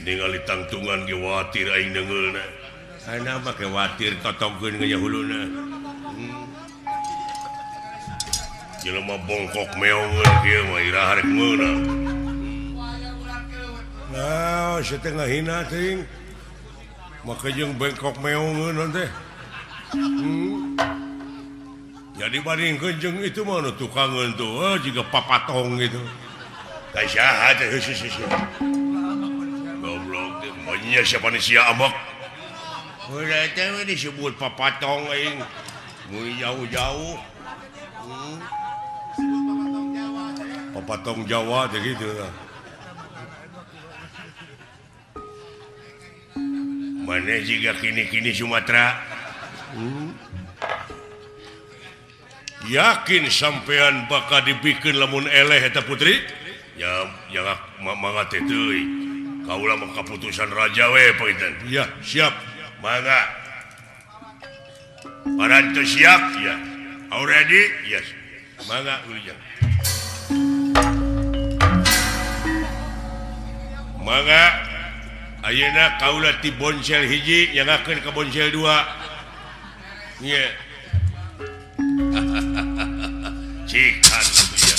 ningali tangtungan ge watir aing deungeulna. Ayeuna mah ke watir totongkeun ge huluna. Jelema bongkok meongeun kieu mah iraha rek meunang. Nah, setengah hina teuing. Maka jeung bengkok meongeun teh. Jadi bandingkeun jeung itu mah nu tukangeun tuh, jiga papatong gitu. Kasaha teh goblok teh monya siapa nih sia amak. Udah teh disebut papatong aing. Mun jauh-jauh. Papatong Jawa teh gitu lah. Mana jika kini-kini Sumatera? Yakin sampean bakal dibikin lamun eleh eta putri? Ya, jangan mangga teh teuing. Kaula mah kaputusan raja we painten. Ya, siap. Mangga. Parantos siap? Ya. Already? Yes. Mangga ujang. Mangga. Ayeuna kaula ti bonsel hiji nyangakeun ka bonsel 2. Nya. Cikan ya.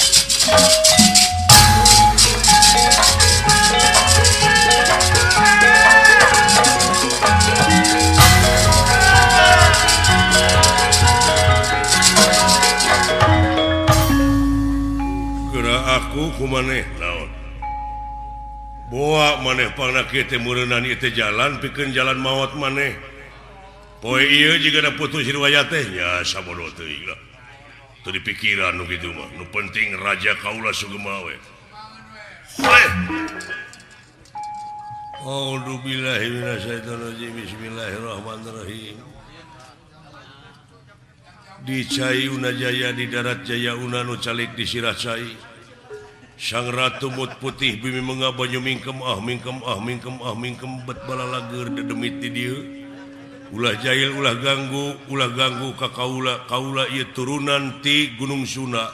Geura aku kumaneh naon? Boa maneh pangna kieu teh meureunnan ieu teh jalan pikeun jalan maot maneh. Poe ieu jigana putus riwayat teh nya sabodo teuing lah. Teu dipikiran nu kitu mah. Nu penting raja kaula sugema we. A'udzubillahi minasyaitonirrajim. Bismillahirrahmanirrahim. Di cai una jaya di darat jaya una nu calik di sirah cai. Sang ratu mut putih bumi menga banyu mingkem bet balalager dedemit di dieu. Ulah jahil ulah ganggu ka kaula ieu turunan ti Gunung Suna.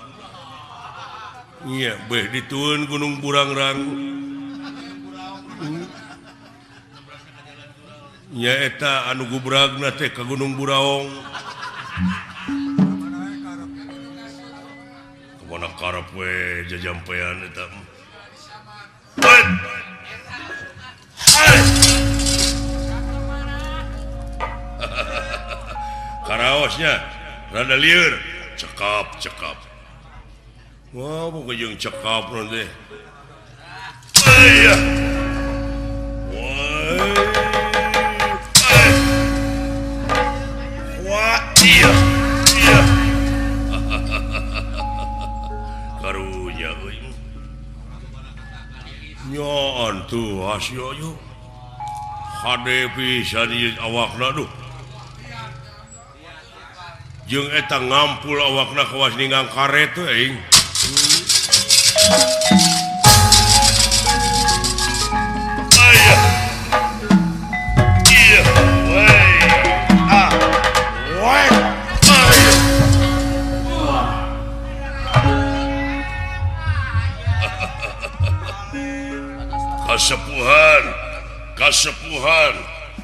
Nya beh ditueun Gunung Burangrang. Nya eta anu gubragna teh ka Gunung Buraong. Mana karep we jajampean eta. Karaosnya rada lieur, cekap. Wah, boga jeung cekap naon teh. Aya. Wah, iya. Karunya euy. Nyoon tuh asio yuk. Hade pisan ieu awakna duh. Jeung eta ngampul awakna kawas ningang karet teh aing. Aya. Iya, wey. Ah. Wey. Aya. Kasepuhan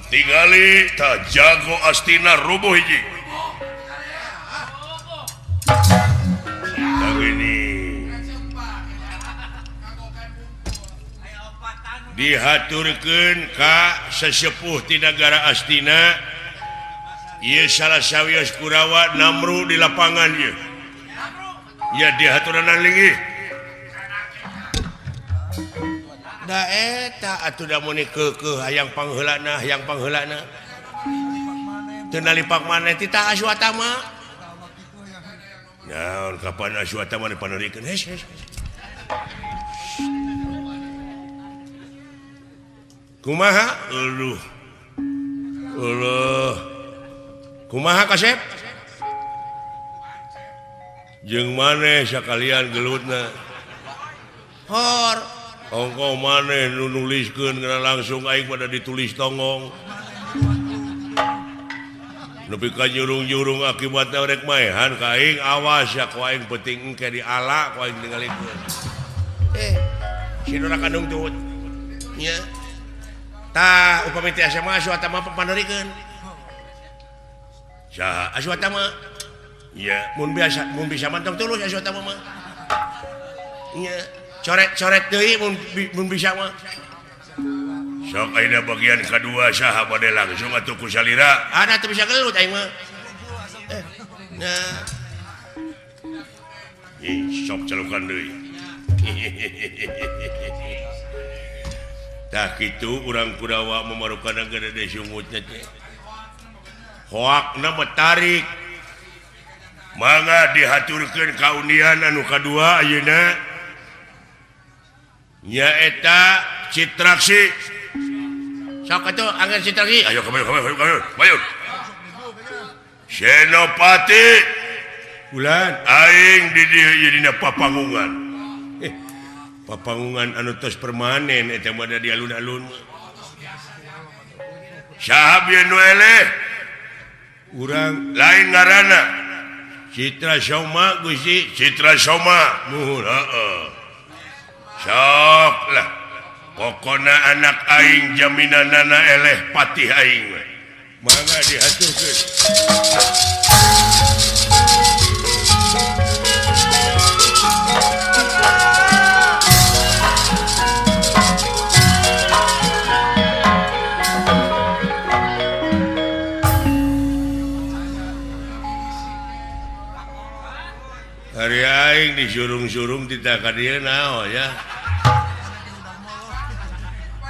tingali ta jago astina rubuh hiji. Dihaturkeun ka sesepuh ti nagara Astina. Ieu salah sawios Kurawa Namru di lapangan ieu. Ya dihaturanna linggih. Da eta atuh da mun keukeuh hayang pangheulana. Teu nalipak maneh ti ta Aswatama. Naon kapan Aswatama dipaneurikeun? Kumaha? Uluh. Kumaha Kasep? Jeung maneh sakalian gelutna. Hor. Ongko maneh nu nuliskeun kana langsung aing pada ditulis tongong. Nepi ka nyurung-nyurung akibatna rek maehan ka aing awas ya ku aing penting engke diala ku aing ningalikeun. Si Nora kandung tut. Nya. tah upami teh SMA Aswata mah papanderikeun saha Aswata mah iya mun bisa mantap tulus Aswata mah iya coret-coret deui mun bisa mah sok ayeuna bagian kedua saha bade langsung atuh ku salira ada teu bisa gelut aing mah nah sok celukan deui tah kitu urang Kudawa memarukan gede sumutnya teh hoakna tarik mangga dihaturkeun kaunian anu kadua ayeuna nyaeta Citraksi sok atuh angger Citraksi ayo kamayun Senopati bulan aing di dieu dina papangungan papangungan anu tos permanen eta mah di alun-alun saha bieu nu eleh urang lain ngaranna Citra Soma Gusti Citra Soma nuhun heeh sok lah pokona anak aing jaminanana eleh patih aing mangga dihaturkeun hari aing disurung-surung tidak ka dieu naon ya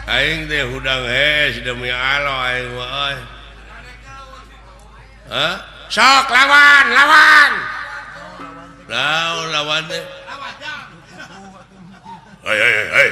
aing teh hudang hes demi Allah aing mah euy hah sok lawan lawan teh hei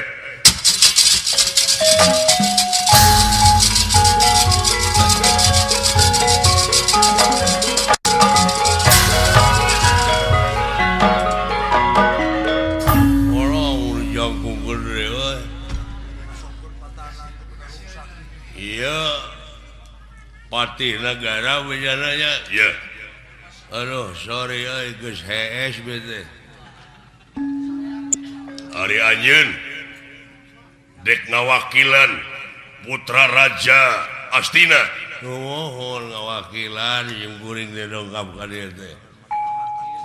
patih negara bejananya ya aduh sorry geus hees bete ari anjeun dek ngawakilan putra raja Astina nuhun ngawakilan jeung kuring teh dongkap ka dieu teh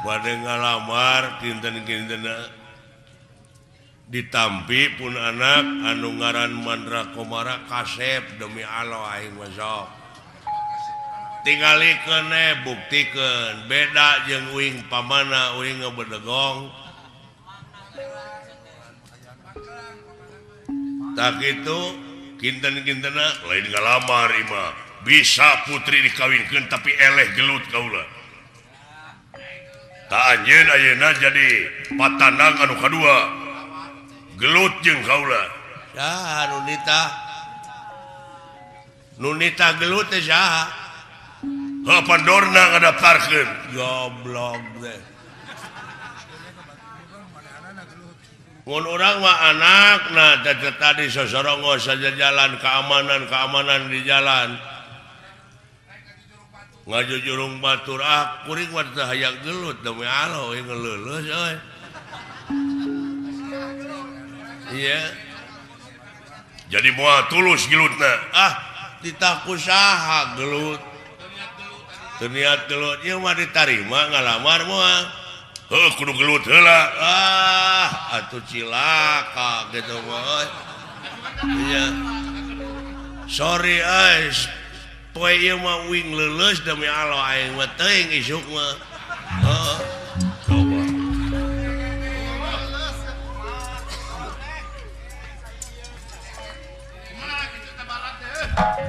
bade ngalamar kinten-kintenna ditampi pun anak anu ngaran Mandra Komara Kasep demi Allah aing masok tingalikeun buktikeun beda jeung uing pamana uing ngebedegong tak itu kinten-kintena lain ngalamar imah bisa putri dikawinkeun tapi eleh gelut kaula tak anjeun ayeuna jadi patanang anu kadua gelut jeung kaula saha nunita gelut teh saha Pandorna ngadaptarkeun goblok teh mun urang mah anakna tadi sosorongo saja jalan keamanan di jalan ngajujurung batur kuring mah teh hayang gelut demi Allah we ngeleuleus euy iya jadi moal tulus gelutna ditaku saha gelut terniat gelut ieu mah ditarima ngalamar moal heuh kudu gelut heula atuh cilaka gitu mah iya sorry poe ieu mah wing leuleus demi Allah aing mah teuing isuk mah coba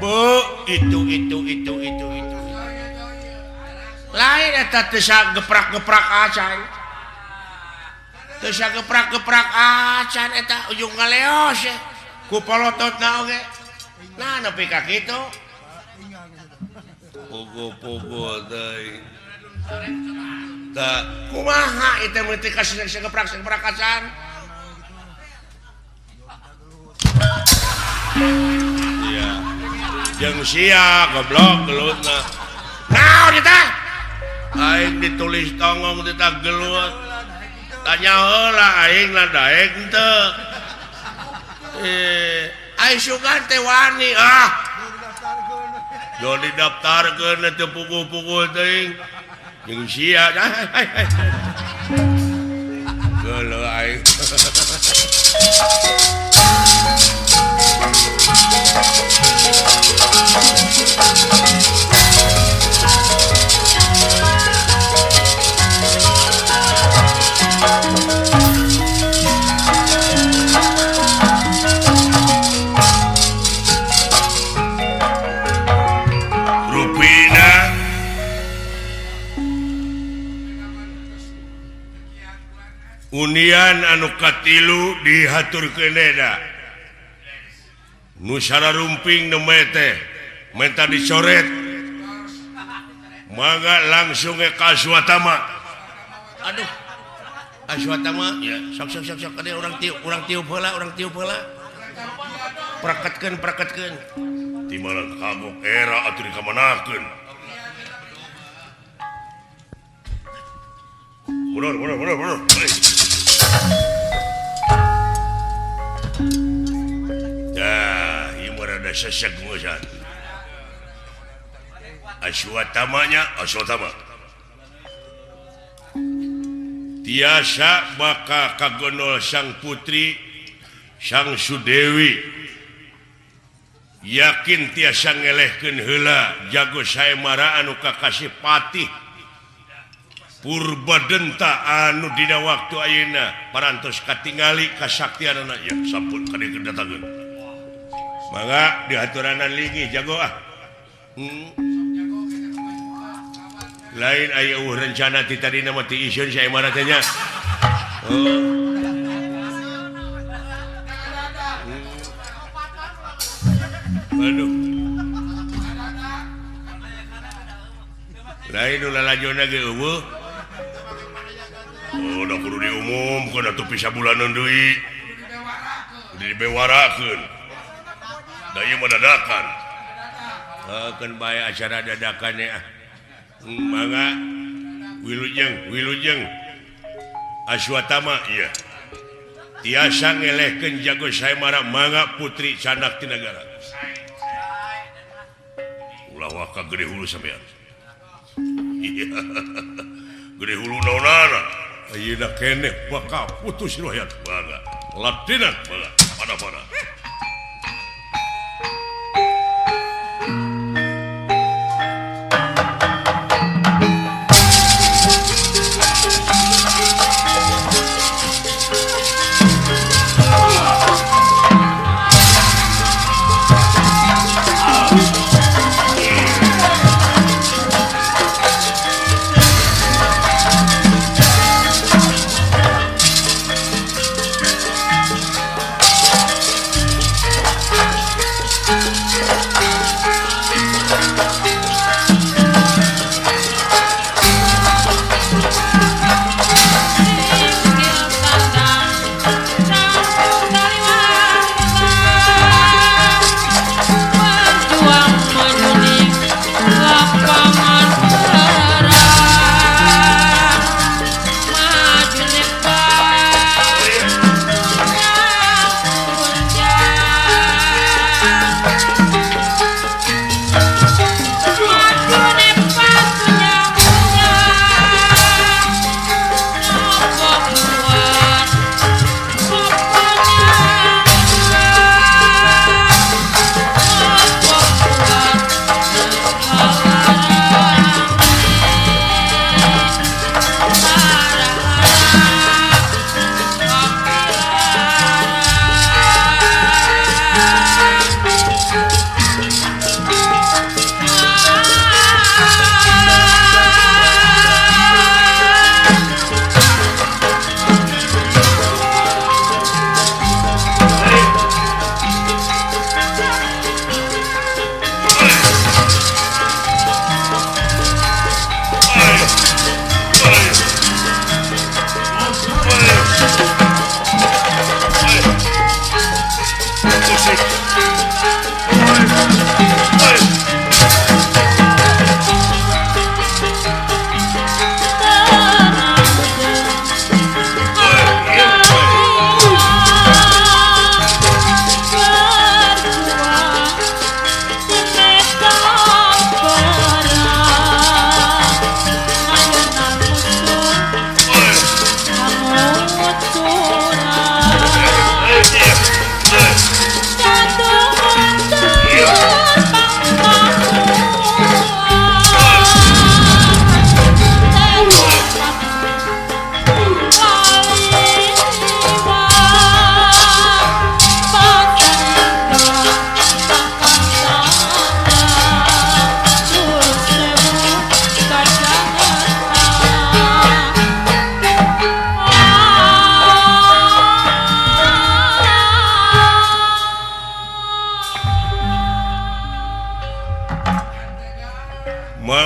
bu itu lain eta teu geprak-geprak acan teu geprak-geprak acan eta ujung ngaleos ya ku polototna oge nah nepi ka kitu pogo-pogo teh tah kumaha eta mah teh kasih geprak-geprak acan iya jeung sia goblok gelutna naon eta aing ditulis tongong teh gelut tanya heula aing lah daek henteu Sugan teh wani do didaftarkeun teu pukul-pukul teuing jeung sia geuleuh aing Unian anu katilu dihaturkeunna nu sararumping nemete menta dicoret mangga langsung ka Aswatama. Aduh Aswatama ya sok kade urang tiup heula prakatkeun timalang kamu era atuh dikamanakeun mundur dah, ieu rada sesek ngosan. Aswatama. Tiasa baka kagonol sang putri sang Sudewi. Yakin tiasa ngelehkeun heula jago saemara anu kakasih patih Purbadenta anu dina waktu ayeuna parantos katingali kasaktianana ya sampun kadeu datangeun. Mangga dihaturanan linggih jago lain aya rencana ti tadina mah ti iseun saemara teh nya. Aduh. Lain ulah lajona ge eueuh. Udah kudu diumumkan atau pisah bulanan deui dibewarakeun da ieu mah dadakan keun bae acara dadakan ya mangga wilujeng Aswatama iya tiasa ngelehkeun jago saemara mangga putri candak ti nagara ulah waka gede hulu sampean iya gede hulu naonana ayeuna keneh bakal putus riwayat bangga latinan bangga pada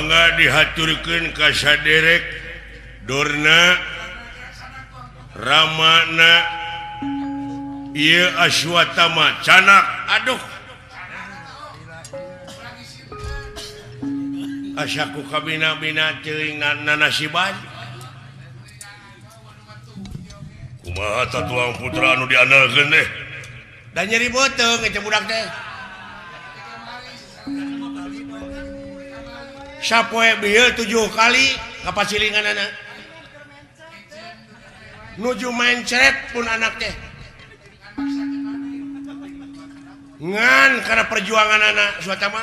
mangga dihaturkeun ka saderek Dorna Ramana ieu Aswatama Canak aduh asaku kabina-bina teuing nasiban kumaha tatuang putra anu diandalkeun teh da nyeri beuteung eta budak teh sapoe bieu 7 kali kapasilinganana nuju main ceret pun anak teh ngan karena perjuangan anak Swatama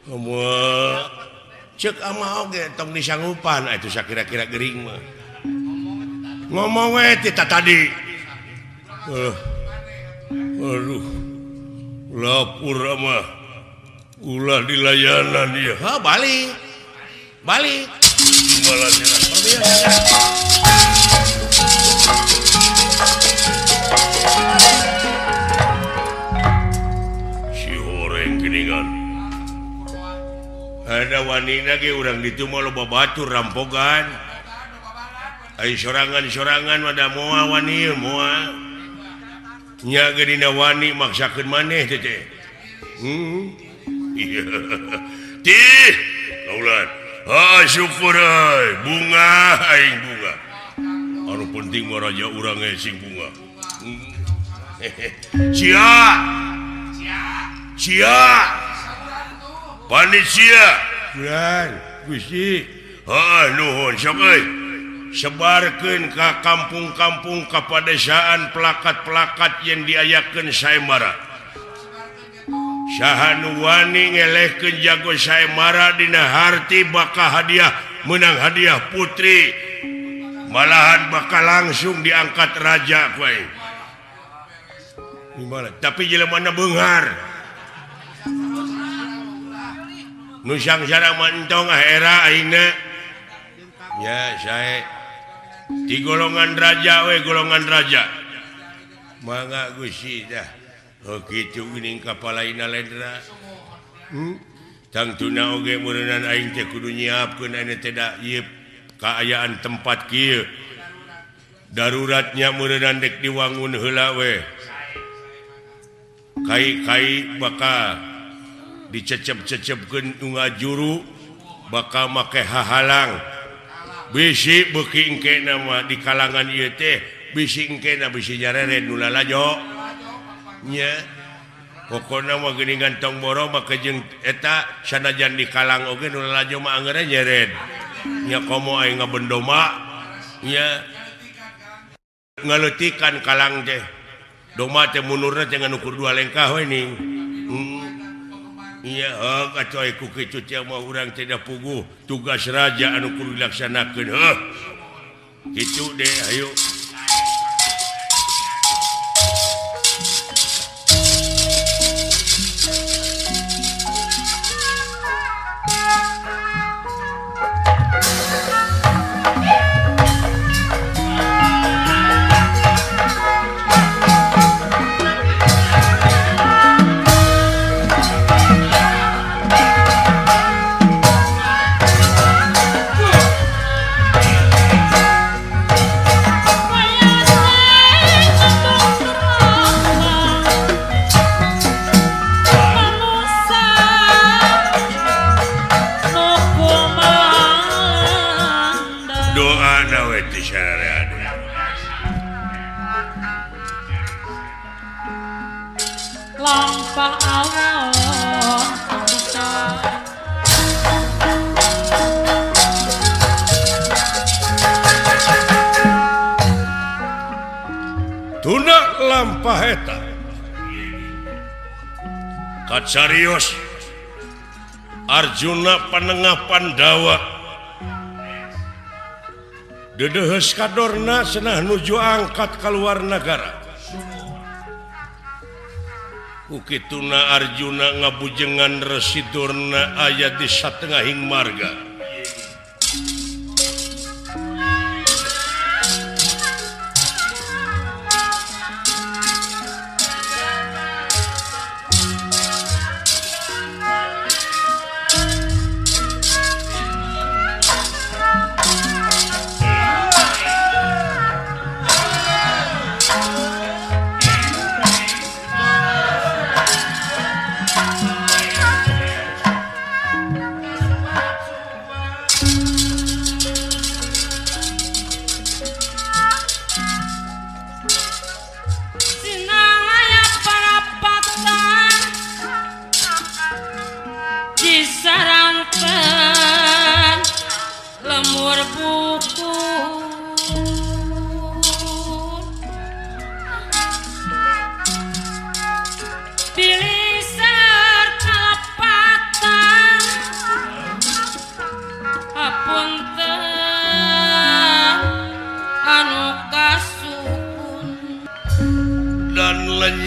Allah cek ama oge tong disanggupan itu sakira-kira gering mah ngomong we tadi aduh lapur mah ulah dilayanan dia balik si horeng geningan ada wanita ge urang ditu mah loba batur rampogan ai sorangan ada moal wani moal nya ge dina wani maksakeun maneh teh iya tih kaulan syukur bunga aing bunga anu penting mah raja urang sing bunga cia panitia bulan Gusti nuhun sok euy sebarkeun ka kampung-kampung ka padesaan plakat-plakat yang diayakeun saemara sahanu wani ngelehkeun jago saemara dina harti bakal hadiah menang hadiah putri malahan bakal langsung diangkat raja ku aing gimana tapi jelemana beunghar nu sangsara mantong era aingna ya sae di golongan raja mangga Gusti dah oh kitu geuning kapalaina lendra tangtuna oge meureunana aing teh kudu nyiapkeun anu teh da ieu kaayaan tempat kieu daruratnya meureunana dek diwangun heula we kai-kai bakal dicecep-cecepkeun ngajuru bakal make hahalang bisi beuki engkena mah di kalangan ieu teh bisi engkena bisi nyarere nu lalajo nya pokona mah geuningan tong boro mah jeung eta sanajan di kalang oge nu lalajo mah anggeure nyered nya komo aya ngabendoma nya ngaleutikan kalang teh doma teh munurna teh ngukur 2 lengkah we ning iya kacoy ku kitu teh mah urang teh da puguh tugas raja anu kudu dilaksanakeun kitu deh ayo tuna lampah eta kacarios Arjuna panengah Pandawa dedehes kadorna cenah nuju angkat keluar negara ukituna Arjuna ngabujengan residurna aya di satengahing marga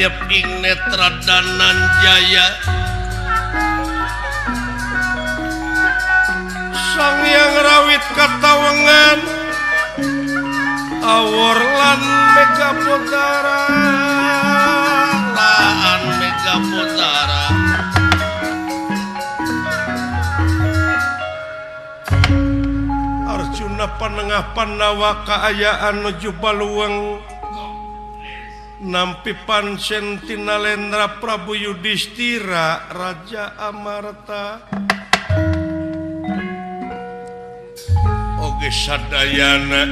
anyep ing netra danan jaya sang yang rawit katawengan awor lan mega potara lan mega potara Arjuna panengah Pandawa kaayaan nuju baluang nampi pancen tinalendra Prabu Yudhistira Raja Amarta oge sadayana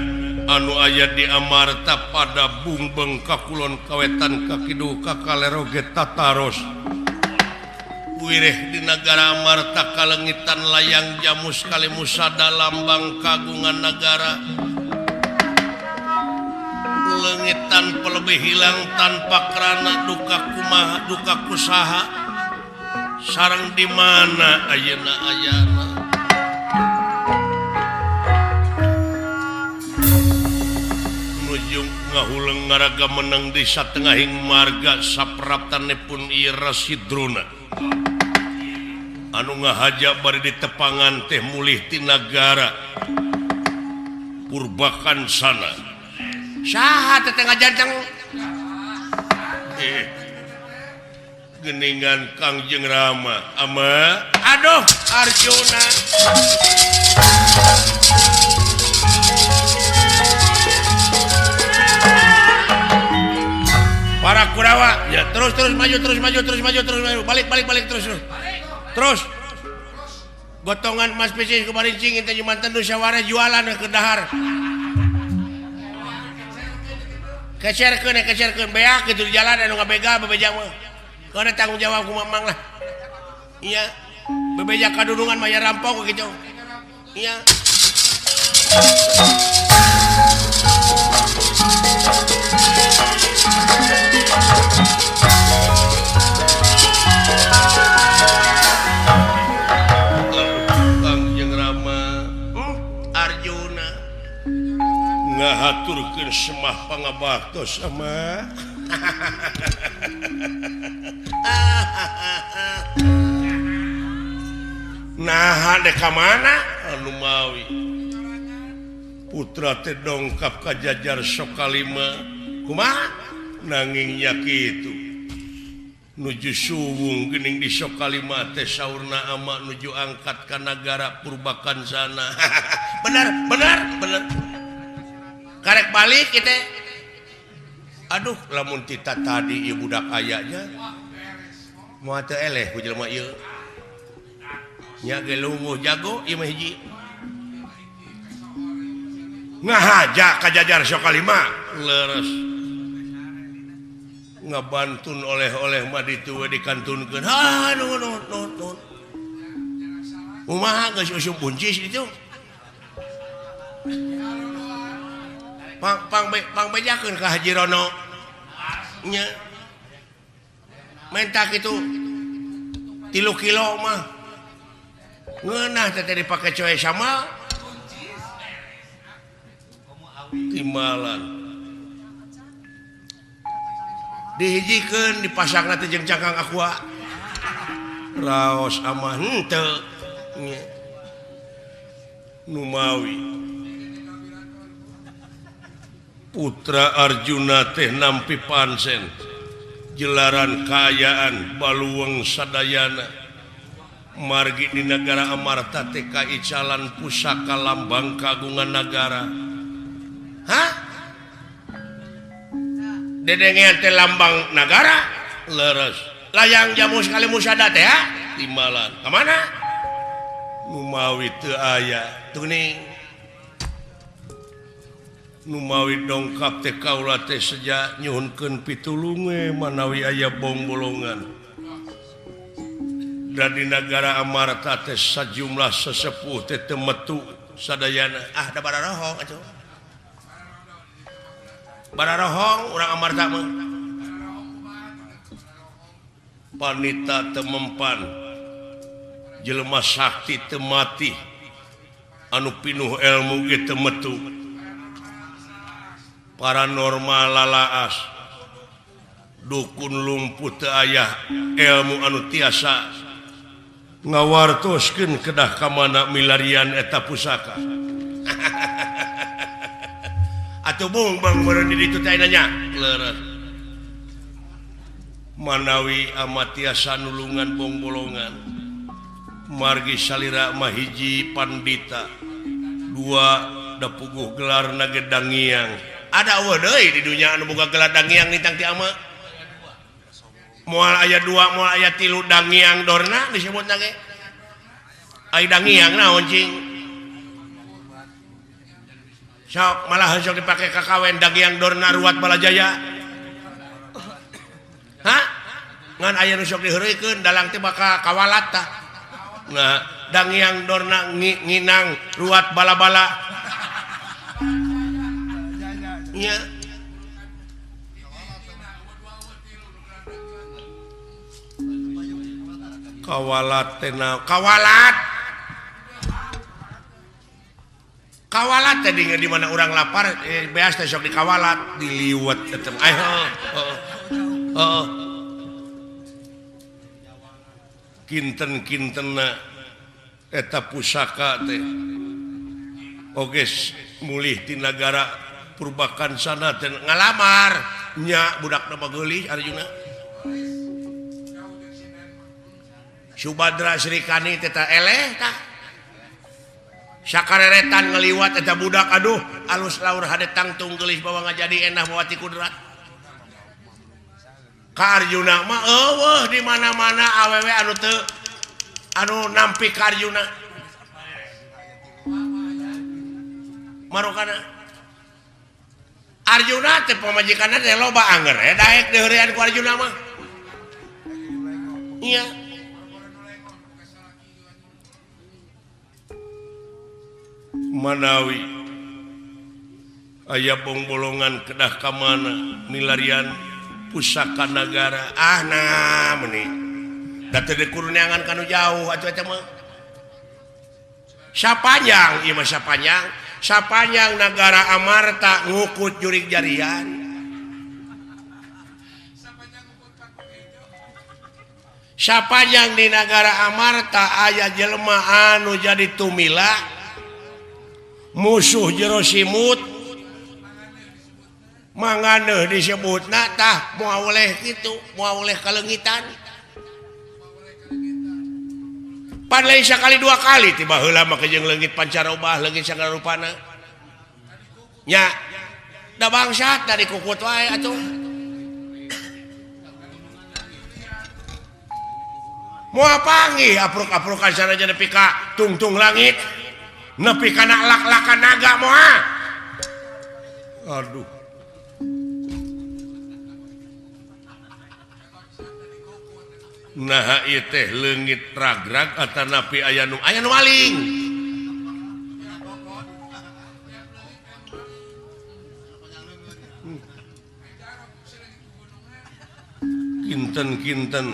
anu aya di Amarta pada bungbeng kakulon kawetan kakidu kakaleroge tataros wireh di negara Amarta kalengitan layang jamus kalimusada lambang kagungan negara lengitan pelebih hilang tanpa kerana duka kumaha duka kusaha sarang di mana ayeuna ayana nuju ngahuleng ngaraga menang di satengahing marga sapraptanipun ieu Rasidruna anu ngahaja bari di tepangan teh mulih ti nagara Purbakan sana saha tetengah janteng geningan Kangjeng Rama ama aduh Arjuna para Kurawa ya terus maju balik terus gotongan Mas Piscis ke Barincing teh mantan musyawarah jualan ke dahar kecerkeun beak gitu di jalan anu ngabega bebeja mah kana tanggung jawab ku mamang lah iya bebeja kadudungan maya rampok gitu iya Kangjeng Rama Arjuna ngahaturkeun semah pangabaktos sama nah dek ka mana anu mawi putra teh dongkap ka jajar Sokalima kumaha nanging nya kitu nuju suwung geuning di Sokalima teh saurna ama nuju angkat ka nagara Purbakan sana bener karek balik kita aduh lamun tita tadi ieu budak ayanya moal teu eleh ku jelema ieu nya ge lungguh jago ieu mah hiji ngahaja ka jajar Sokalima leres ngabantun oleh-oleh mah ditu dikantunkeun nuhun kumaha geus usum buncis itu pang bejakeun ka Haji Rono nya mentak itu 3 kilo mah ngeunah teh dipake coe sama timbalan dihijikeun dipasangna teh jeung cangkang aqua raos amah henteu nya numawi putra Arjuna teh nampi pancen jelaran kaayaan baluweng sadayana margi di negara Amarta teh kaicalan pusaka lambang kagungan negara hah dedengean teh lambang negara leres layang jamus kali musada teh timbalan ka mana numawi teu aya tuning numawi dongkap teh kaula teh seja nyuhunkeun pitulunge manawi aya bong bolongan dan di negara Amarta teh sajumlah sesepuh teh teu metu sadayana da bararohong atuh bararohong urang Amarta mah panita teu mempan jelema sakti teu mati anu pinuh ilmu ge teu metu paranormal lalaas dukun lumpuh teu aya ilmu anu tiasa ngawartoskeun kedah ka mana milarian eta pusaka. Atuh bung bang meureun di ditu teh nanya leureuh. Manawi amat tiasa nulungan bong bolongan. Margi salira mah hiji pandita. Dua da puguh gelarna gedangiang. Ada eueuh deui di dunya anu boga gelar dangiang nitang ti ama. Moal aya 2 moal aya 3 dangiang dorna disebutna ge. Ai dangiang naon cing? Sok malah sok dipake kakawen dangiang dorna ruat balajaya. Hah? Ngan aya nu sok diheureukeun dalang teh bakal kawalat tah. Nah, dangiang dorna nginang ruat bala-bala. Nya kawalat tena kawalat tadi di mana orang lapar beas teh sok dikawalat diliwet etem kinten-kintenna eta pusaka teh oge mulih ti nagara purbakan sana teh ngalamar nya budakna bageulih Arjuna. Subadra Srikani teh eleh tah. Sakareretan ngaliwat eta budak aduh alus laur hade tangtung geulis bawa ngajadi endah mawati kudrat. Ka Arjuna mah eueuh di mana-mana awewe anu teu anu nampi ka Arjuna. Marokana Arjuna teh pamajikanna teh loba anger daek deurean ku Arjuna mah. Iya. Manawi aya bongbolongan kedah ka mana milarian pusaka nagara nah meuni da teu dikurniangan kanu jauh atuh eta mah sapanjang ieu mah sapanjang nagara Amarta ngukut jurig jarian sapanjang di nagara Amarta aya jelema anu jadi tumila musuh jero simut manganeuh disebutna tah moal oleh kitu moal oleh kalengitan pan lain sakali 2 kali tiba heula make jeung leungit pancarobah leungit sangarupana nya da bangsat dari kukut wae atuh moal panggih apruk-aprukan sanajan nepi ka tungtung langit nepi kana lak-lakan naga moal. Aduh. Nah ieu teh leungit ragrag atanapi aya nu maling. Kinten-kinten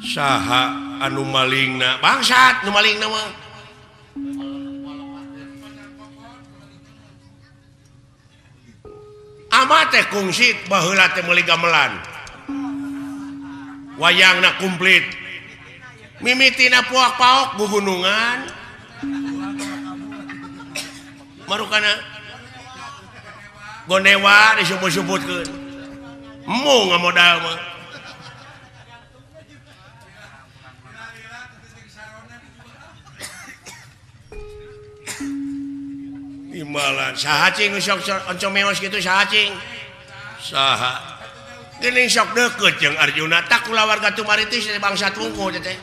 saha anu malingna bangsat nu malingna mah amate kungsit baheula teh meuli gamelan wayangna komplit mimitina puak paok gugunungan marukana gonewa disebut-sebutkeun emu ngamodal mah imbalan saha cing sok onco meos kitu saha cing saha geuning sok deukeut jeung Arjuna tak kulawarga tumaritis teh bangsa tungku teh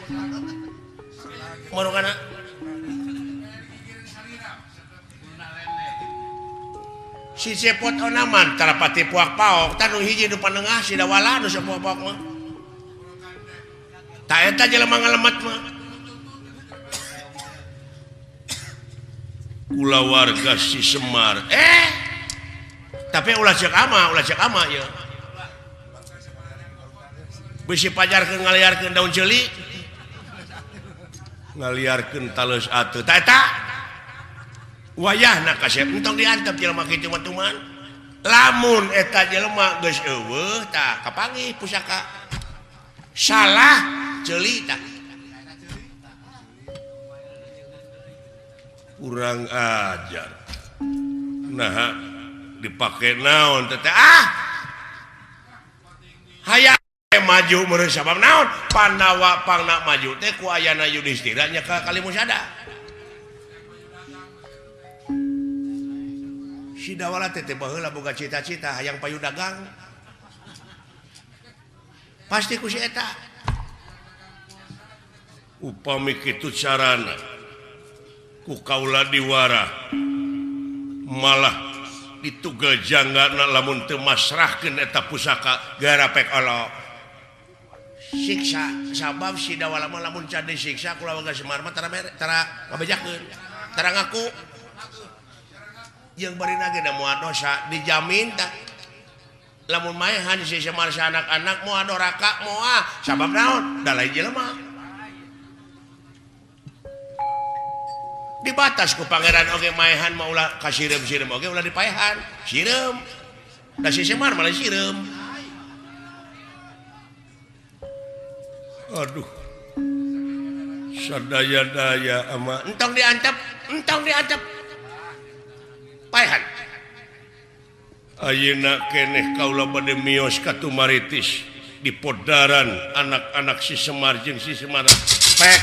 marukana si cepot onaman tarapati puak paok tanu hiji nu panengah si dawala nu sok puak mah ta eta jelema ngalemet mah kulawarga si Semar tapi ulah cek ama ya bisi pajarkeun ngaliarkeun daun ceuli ngaliarkeun taleus atuh ta eta wayahna kasep entong diantep jelema kitu mah tuman lamun eta jelema geus eueuh tah kapanggih pusaka salah ceuli tah kurang ajar nah dipake naon teh hayang maju meureun sabab naon Pandawa pangna maju teh ku ayana Yudhistira nya ka Kalimusada si Dawala teh baheula boga cita-cita hayang payu dagang pasti ku si eta upami kitu carana ku kaula diwara malah ditugel janggana lamun teu masrahkeun eta pusaka gara pek olo siksa sabab si Dawala mah lamun can disiksa kulawarga Semar mah tara ngabejakeun tara ngaku yang barina ge da moal dosa dijamin tak lamun maehan si Semar anak-anak moal doraka moal sabab naon da lain jelema dibatas ku pangeran oge maehan mah ulah kasireum-sireum oge ulah dipaehan sireum da si Semar malah sireum aduh sadaya-daya ama entong diantep paehan ayeuna keneh kaula bade mios ka Tumaritis di podaran anak-anak si Semar jeung si Semar pek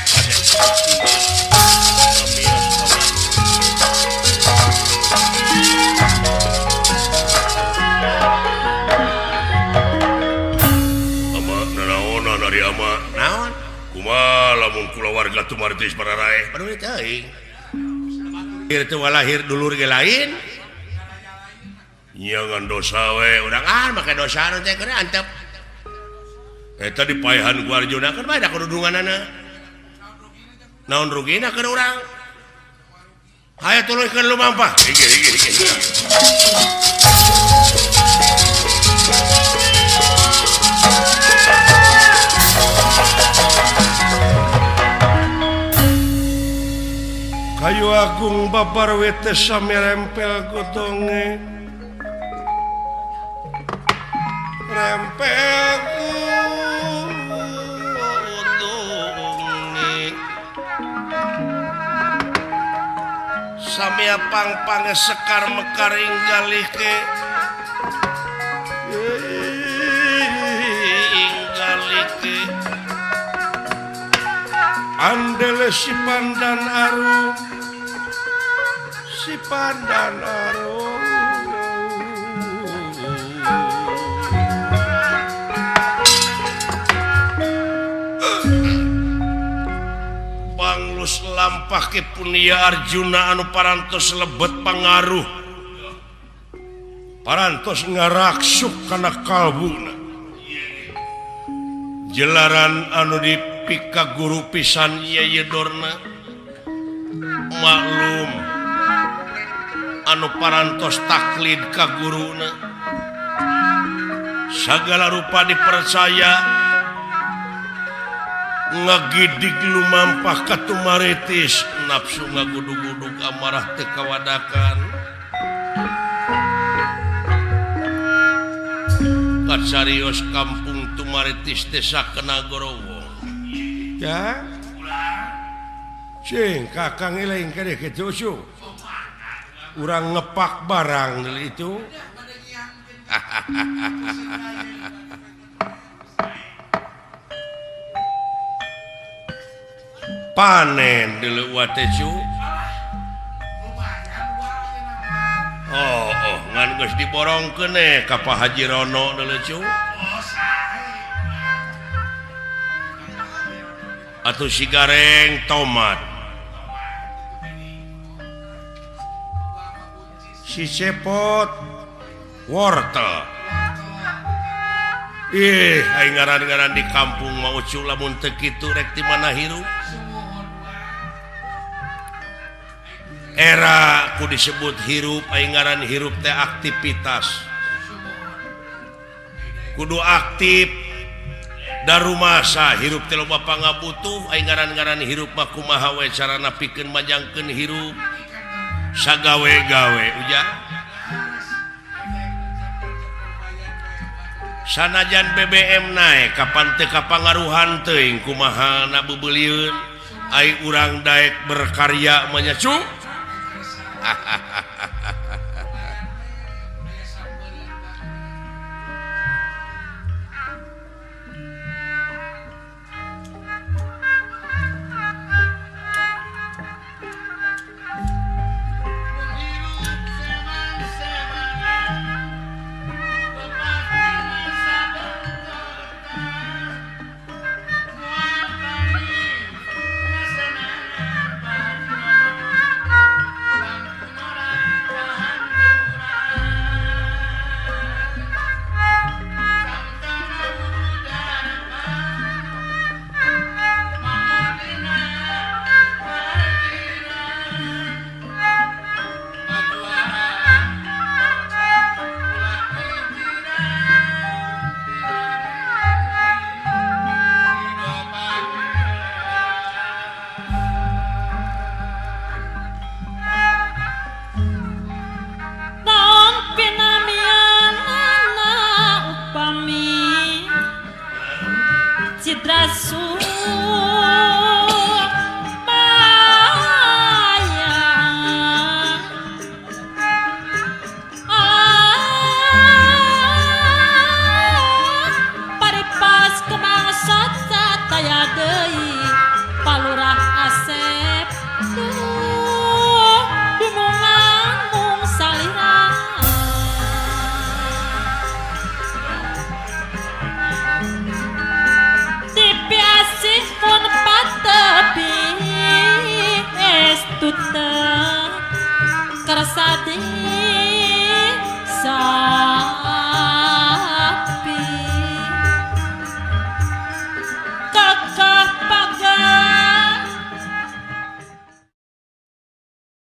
ama nanaonan ari ama naon kumaha lamun kulawarga Tumaritis pararae padahal teuing itu lahir dulur ge lain nyangan dosa we urang make dosa teh keur antep eta dipaehan ku Arjuna keur bae da kerudunganana naon rugina keur urang hayu tuluykeun lumampah Kayu agung babar wete sami rempel godonge rempel godonge sami pang-pang sekar mekaring galike andele si pandan arum panglus lampah ke punia Arjuna anu parantos lebet pangaruh parantos ngaraksuk kana kalbuna jelaran anu dipika guru pisan Yeyedorna maklum anu parantos taklid ka guruna sagala rupa dipercaya ngagidik lumampah ka Tumaritis nafsu ngagudug-gudug amarah teu kawadakan kacarios kampung Tumaritis desa Kenagorowo ya cing kakang eling kade kitu su urang ngepak barang itu panen deuleu wate cu ngan geus diborongkeun ka Pak Haji Rono deuleu cu atuh si gareng tomat si cepot wortel aing ngaran-ngaran di kampung mau ucu lamun teu kitu rek ti mana hirup era ku disebut hirup aing ngaran hirup teh aktivitas kudu aktif darumasa hirup teh loba pangabutuh aing ngaran-ngaran hirup mah kumaha we carana pikeun majangkeun hirup sagawe-gawe ujang sanajan BBM naik kapan teka pangaruhan teuing kumaha na bebeliun ai urang daek berkarya menyecu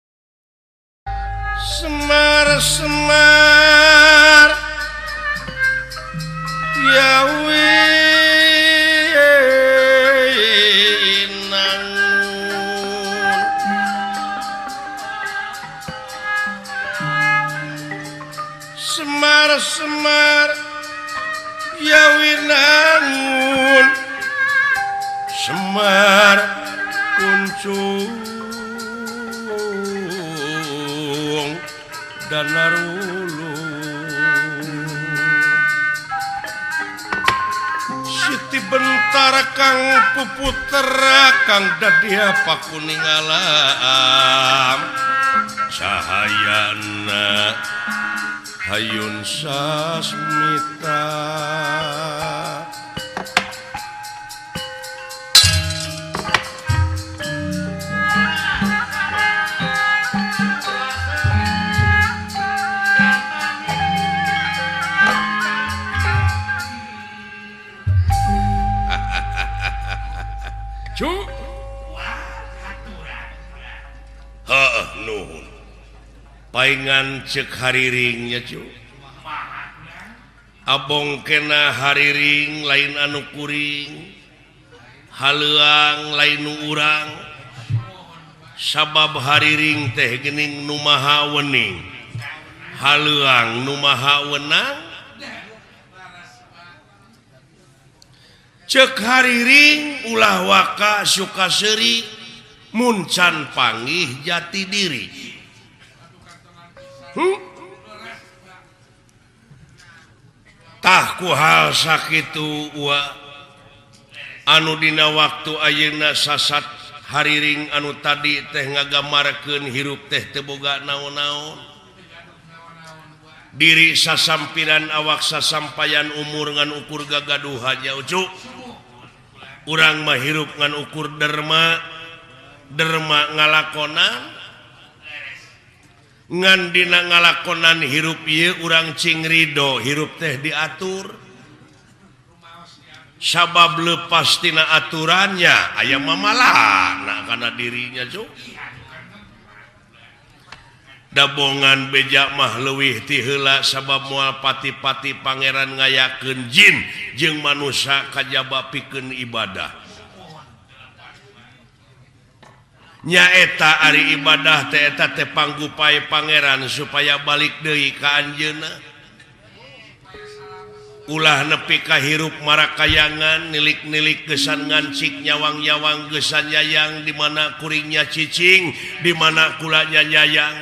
Semar Yawi nangun Semar Yawi nangun Semar kuncung dan narulu Siti bentar Kang Puputra Kang Dadia Pakuning alam cahayana Hayun Sasmita nuhun paingan cek hariringnya cu abong kena hariring lain anu kuring haleuang lain nu urang sabab hariring teh geuning nu maha wening haleuang nu maha wenang cek hariring ulah waka suka seri muncan panggih jati diri tah ku hal sakitu wa anu dina waktu ayeuna sasat hariring anu tadi teh ngagamarkeun hirup teh teu boga naon-naon diri sasampiran awak sasampayan umur ngan ukur gagaduh haja ucuk urang mah hirup ngan ukur derma ngalakonan ngan dina ngalakonan hirup ieu urang cing ridho hirup teh diatur sabab lepas tina aturannya aya mamalahna kana dirinya cuk dabongan beja mah leuwih ti heula sabab moal pati-pati pangeran ngayakeun jin jeung manusia kajaba pikeun ibadah nyaeta ari ibadah teh eta teh panggupae pangeran supaya balik deui ka anjeunna ulah nepi ka hirup marakayangan nilik-nilik gesan ngancik nyawang-nyawang gesan nyayang di mana kuringnya cicing di mana kulanya nyayang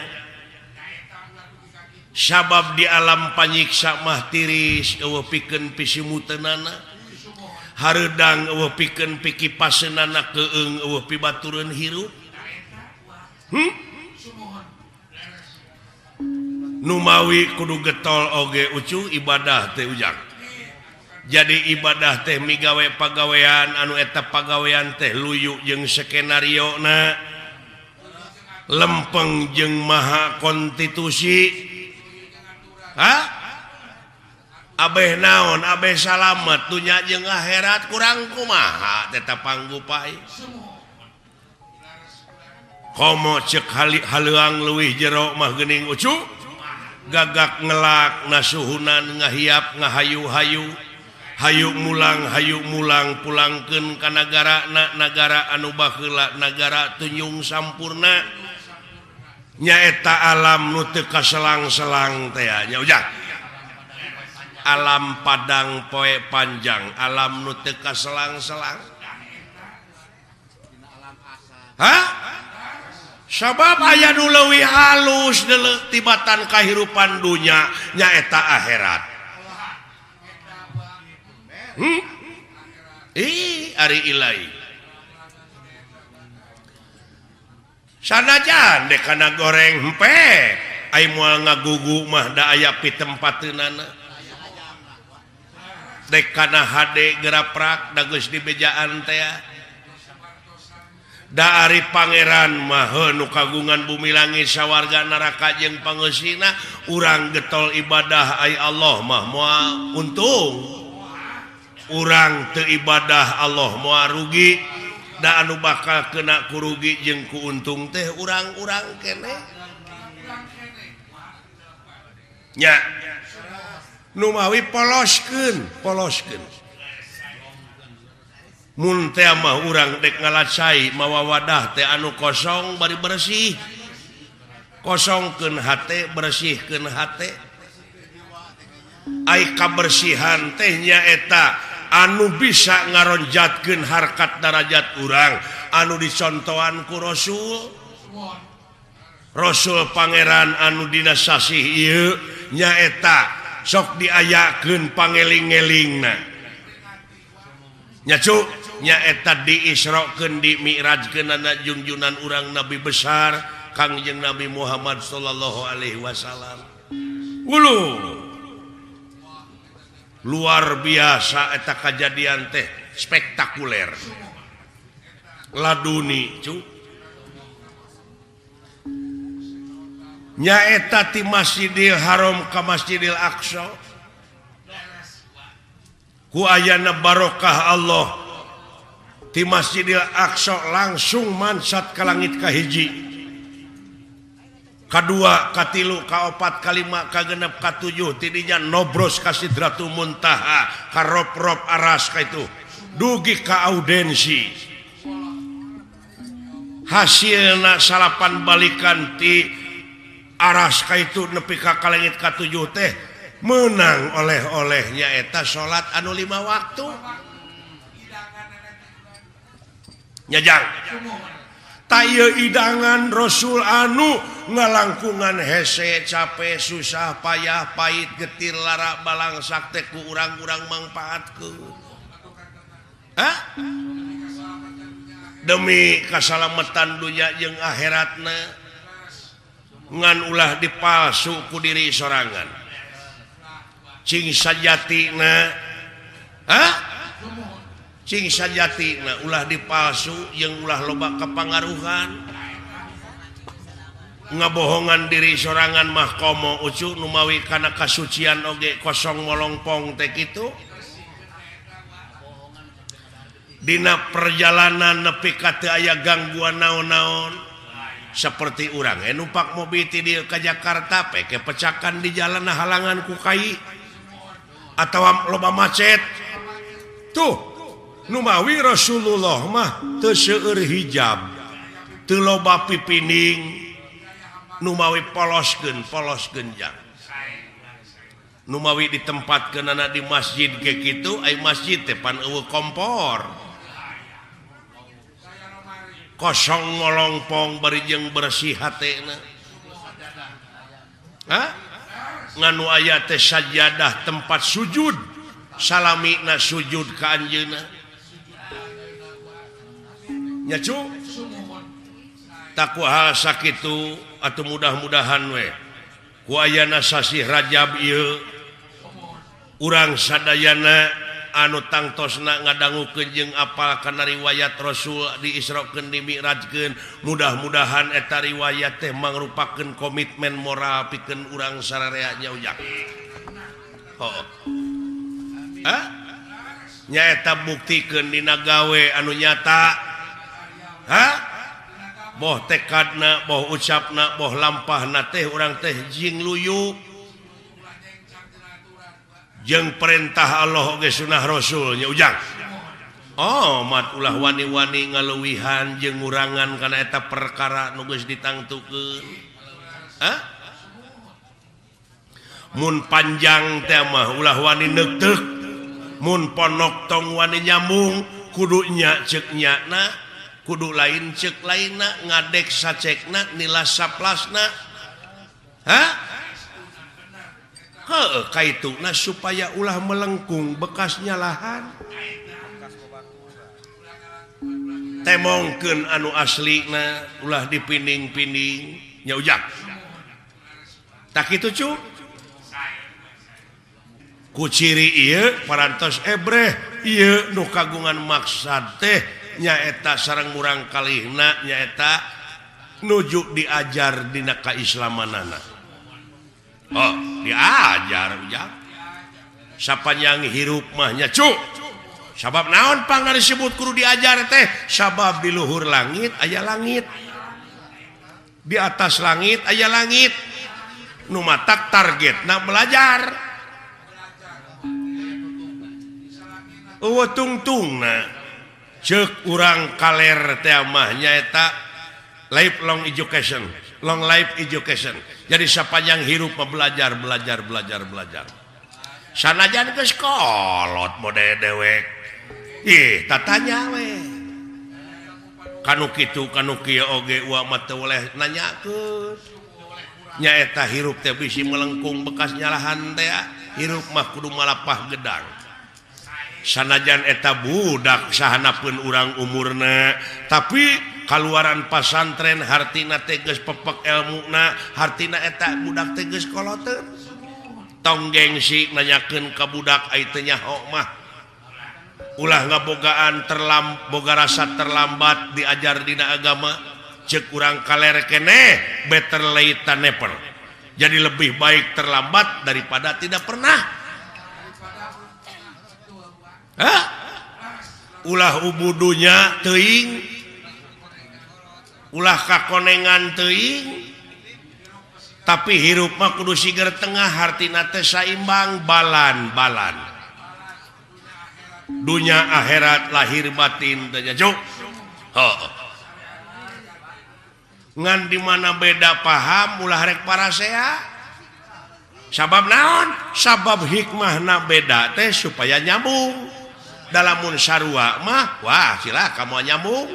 sabab di alam panyiksa mah tiris eueuh pikeun pisimuteunana hareudang eueuh pikeun pikipaseunana keung eueuh pibatureun hirup numawi kudu getol oge ucu ibadah teh ujang jadi ibadah teh migawe pagawean anu eta pagawean teh luyu jeung skenario na lempeng jeung maha konstitusi abeh naon abeh salamet dunya jeung akhirat kurang kumaha teta panggupai komo cek haleuang leuwih jero mah geuning ucu gagak ngelak nasuhunan ngahiap ngahayu-hayu hayuk mulang pulangkeun ka nagara anu baheula nagara tunjung sampurna nyaeta alam nu teu kaselang-selang teh nya ujang alam padang poe panjang alam nu teu kaselang-selang sabab aya nu leuwih halus tibatan kahirupan dunya nyaeta akhirat ari ilahi sanajan dek kana goreng hempe ai moal ngagugu mah da aya pitempateunana dek kana hade geraprak da geus dibejaan teh da ari pangeran mah nu kagungan bumi langit sawarga neraka jeung pangeusina urang getol ibadah ai Allah mah moal untung urang teu ibadah Allah moal rugi da anu bakal kena ku rugi jeung ku untung teh urang-urang keneh nya nu mawi poloskeun mun teh mah urang dek ngalacai mawa wadah teh anu kosong bari bersih kosongkeun hate bersihkeun hate ai kabersihan teh nyaeta anu bisa ngaronjatkeun harkat darajat urang anu dicontohan ku Rasul pangeran anu dina sasih ieu nyaeta sok diayakeun pangeling-elingna nya cu nyaeta diisrokeun di mi'rajkeun na junjunan urang nabi besar Kangjeng Nabi Muhammad sallallahu alaihi wasallam luar biasa eta kejadian teh spektakuler laduni cu nyaeta ti Masjidil Haram ka Masjidil Aqsa ku ayana barokah Allah ti Masjidil Aqsa langsung mansat ka langit kahiji kadua katilu kaopat kalima kagenep katujuh tidinya nobros ka Sidratul Muntaha ka rob-rob aras ka itu dugi ka audensi hasilna salapan balikan ti aras ka itu nepi ka kalengit katujuh teh menang oleh-olehnya eta salat anu 5 waktu nyajang taya idangan Rasul anu ngalangkungan hese capek susah payah pahit getir lara balangsak teh ku urang-urang mangpaatkeun demi kasalamatan dunya jeung akhiratna ngan ulah dipalsu ku diri sorangan cing sajatina cing sajatina ulah dipalsu jeung ulah loba kapangaruhan ngabohongan diri sorangan mah komo ucu numawi kana kasucian oge kosong molongpong teh kitu dina perjalanan nepi ka teu aya gangguan naon-naon seperti urang numpak mobil ti dieu ka Jakarta pe kepecakan di jalan halangan ku kai atawa loba macet tuh numawi Rasulullah mah teu seueur hijab teu loba pipining numawi poloskeun jang Numawi di tempat kenana di masjid kayak gitu ay masjid teh pan eueuh kompor kosong ngolongpong bari jeung bersih hatena nganu aya teh sajadah tempat sujud salamina sujud ka anjeunna nya cu tak kumaha sakitu atuh mudah-mudahan we ku ayana sasi Rajab ieu urang sadayana anu tangtosna ngadangukeun jeung apal kana riwayat Rasul diisrokeun dimi'rajkeun mudah-mudahan eta riwayat teh mangrupakeun komitmen moral pikeun urang sararea nya ujang nya eta buktikeun dina gawe anu nyata boh tekadna boh ucapna boh lampahna teh urang teh jing luyu jeung perintah Allah ge sunah Rasulnya ujang mat ulah wani-wani ngaleuwihan jeung ngurangan kana eta perkara nu geus ditangtukeun mun panjang teh mah ulah wani neukteuk mun ponok tong wani nyambung kudu nya ceuk nyana kudu lain ceuk lainna ngadek sacekna nilas saplasna kaituna supaya ulah melengkung bekasnya lahan temongkeun anu aslina ulah dipining-pining nya ujang tak kitu cu ku ciri ieu parantos ebreh ieu nu kagungan maksad teh nyaeta sareng urang kalihna nyaeta nuju diajar dina kaislamanana diajar ujang sapanjang hirup mah nya cu sabab naon pangna disebut kudu diajar teh sabab di luhur langit aya langit di atas langit aya langit nu matak targetna belajar eueuh tungtungna ceuk urang kaler teh mah nyaeta lifelong education long life education jadi sapanjang hirup belajar sanajan geus kolot mode dewek tatanya we kanu kitu kanu kieu oge wa mah teu oleh nanyakeun nyaeta hirup teh bisi melengkung bekas nyalahan teh hirup mah kudu malapah gedang sanajan eta budak sahanapeun urang umurna tapi kaluaran pasantren hartina teges pepek ilmuna hartina eta budak teges koloteun tong gengsi nanyakeun ka budak ai teu nyaho mah ulah ngabogaan boga rasa terlambat diajar dina agama ceuk urang kaler keneh better late than never jadi lebih baik terlambat daripada tidak pernah ulah ubudunya teuing ulah kakonengan teuing tapi hirup mah kudu siger tengah hartina teh saimbang balan dunya akhirat lahir batin teh juk ngan di mana beda paham ulah rek parasea sabab naon sabab hikmahna beda teh supaya nyambung dalamun sarua mah wah sila kamu nyambung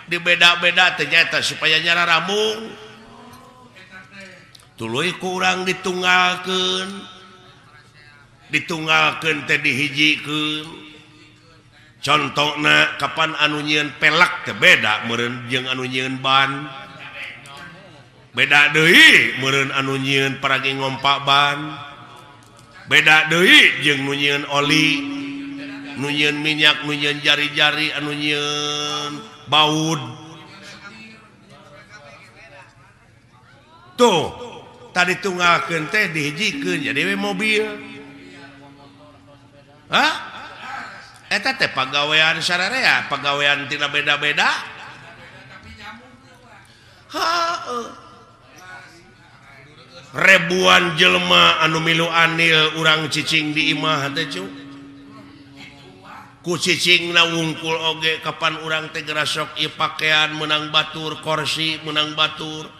di beda-beda ternyata supaya nyara rambung tuluy ku urang ditunggalkeun teh dihijikeun contohna kapan anu nyieun pelak teh beda meureun jeung anu nyieun ban beda deui meureun anu nyieun paragi ngompak ban beda deui jeung nu nyieun oli nu nyieun minyak nu nyieun jari-jari anu nyieun baud tuh tadi tunggalkeun teh dihijikeun jadi we mobil eta teh pagawean sararea pagawean tina beda-beda ribuan jelema anu milu anil urang cicing di imah teh cu ku cicingna wungkul oge kapan urang teh gerasok ieu pakaian menang batur kursi menang batur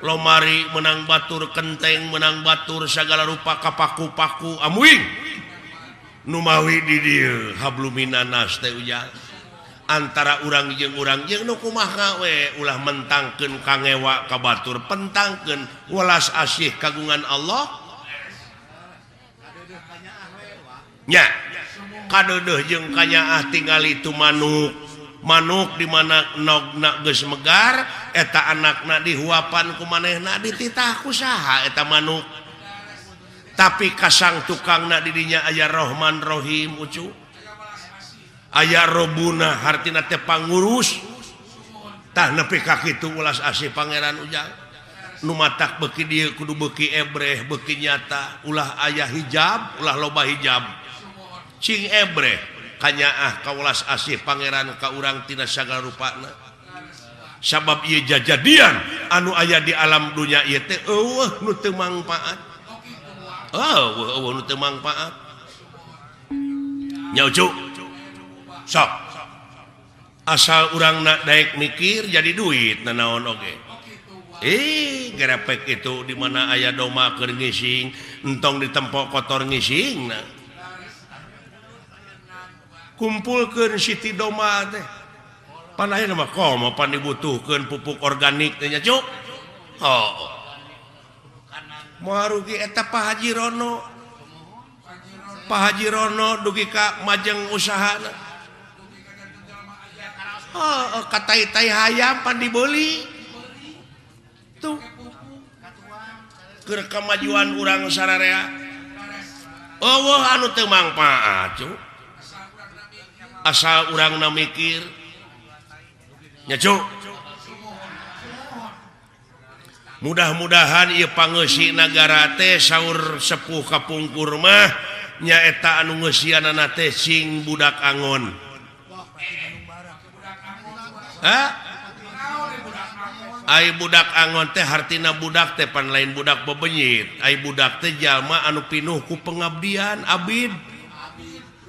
lomari menang batur kenteng menang batur segala rupa kapaku-paku amuing numawi di dieu habluminanas teh ujang antara urang jeung urang jeung nu kumaha we ulah mentangkeun kangewa ka batur pentangkeun welas asih kagungan Allah nya kadeudeuh jeung kanyaah tingali itu manuk di mana nogna geus megar eta anakna dihuapan ku manehna dititah ku saha eta manuk tapi kasang tukangna di dinya aya Rahman Rahim ucu aya Robuna hartina teh pangurus tah nepi ka kitu ulas asih pangeran ujang nu matak beuki dieu kudu beuki ebreh beuki nyata ulah aya hijab ulah loba hijab cing ebreh kanyaah kaulas asih pangeran ka urang tina sagala rupana sabab ieu jajadian anu aya di alam dunya ieu teh eueuh nu teu mangpaat eueuh nu teu mangpaat nya ucu sok asal urangna daek mikir jadi duit nanaon oge gerepek itu di mana aya doma keur ngising entong ditempok kotor ngisingna kumpulkeun siti doma teh panaheuna mah komo pan dibutuhkeun pupuk organik teh nya cuk moal rugi eta Pak Haji Rono dugi ka majeng usahana katai-tai hayam pan dibeli tuh keur kemajuan urang sararea eueuh anu teu mangpaat cuk asal urang na mikir nya cuk mudah-mudahan ieu pangeusi nagara teh saur sepuh kapungkur mah nyaeta anu ngeusianana teh cing budak angon ai budak angon teh hartina budak teh pan lain budak bebenyit ai budak teh jalma anu pinuh ku pengabdian abid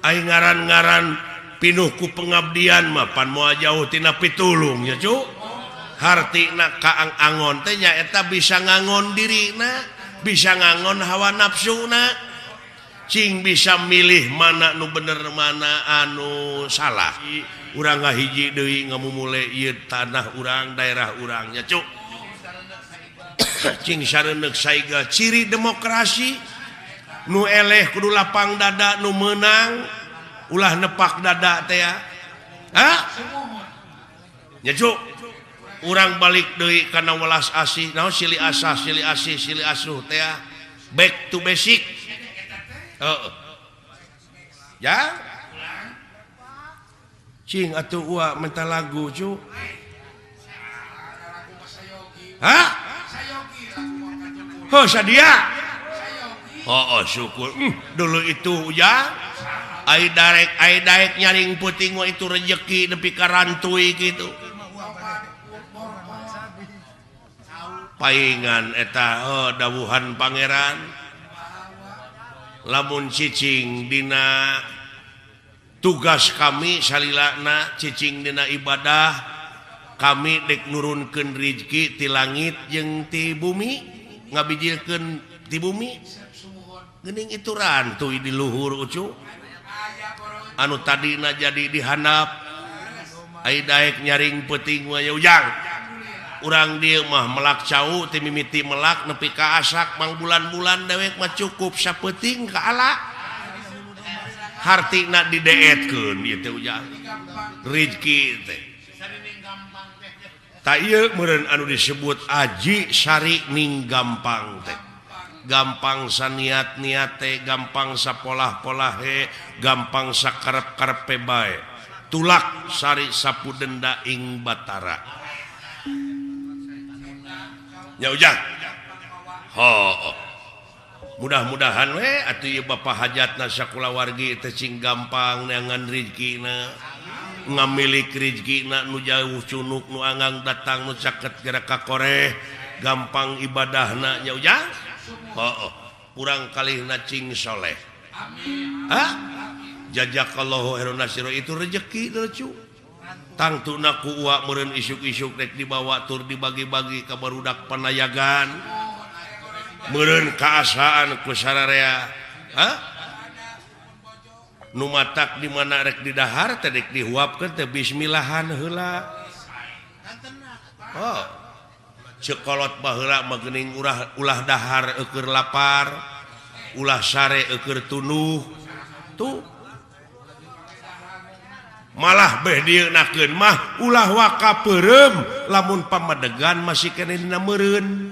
ai ngaran-ngaran pinuh ku pengabdian mah pan moal jauh tina pitulung ya cu hartina kaang angon teh nyaeta bisa ngangon dirina bisa ngangon hawa nafsuna cing bisa milih mana nu bener mana anu salah urang ngahiji deui ngamumule ieu tanah urang daerah urang nya cu cing sareuneuh saiga ciri demokrasi nu eleh kudu lapang dada nu meunang ulah nepak dada teh ya nya cuk urang balik deui kana welas asih naon silih asah silih asih silih asuh teh ya back to basic ya cing atuh ua minta lagu cuk sadia syukur dulu itu ya ai daek nyaring peuting mah itu rejeki nepi ka rantui kitu paingan eta dawuhan pangeran lamun cicing dina tugas kami salilana cicing dina ibadah kami dek nurunkeun rezeki ti langit jeung ti bumi ngabijilkeun ti bumi geuning itu rantui di luhur ucu anu tadina jadi dihandap ai daek nyaring peuting we ujang urang dieu mah melak cau ti mimiti melak nepi ka asak mang bulan-bulan dewek mah cukup sapeuting ka ala hartina dideetkeun ieu teh ujang rezeki teh ta ieu meureun anu disebut aji sari ning gampang teh gampang saniat-niat teh gampang sapolah-polah gampang sakarep-karepe bae tulak sari sapu denda ing batara nya ujang mudah-mudahan we atuh ieu bapa hajatna sakulawargi teh cing gampang neangan rezekina ngamilik rezekina nu jauh cunuk nu anggang datang nu caket gerak ka koreh gampang ibadahna nya ujang kurang kali cing soleh jazakallahu khairan nasiro itu rezeki lucu tangtu naku uak meureun isuk-isuk rek dibawa tur dibagi-bagi ka barudak panayagan meureun kaasaan ku sararea nu matak di mana rek didahar teh rek dihuapkeun teh bismillahan heula cekolot baheula mah geuning ulah dahar eukeur lapar ulah sare eukeur tunuh tuh malah beh dienakeun mah ulah waka peureum lamun pamadegan masih keneh dina meureun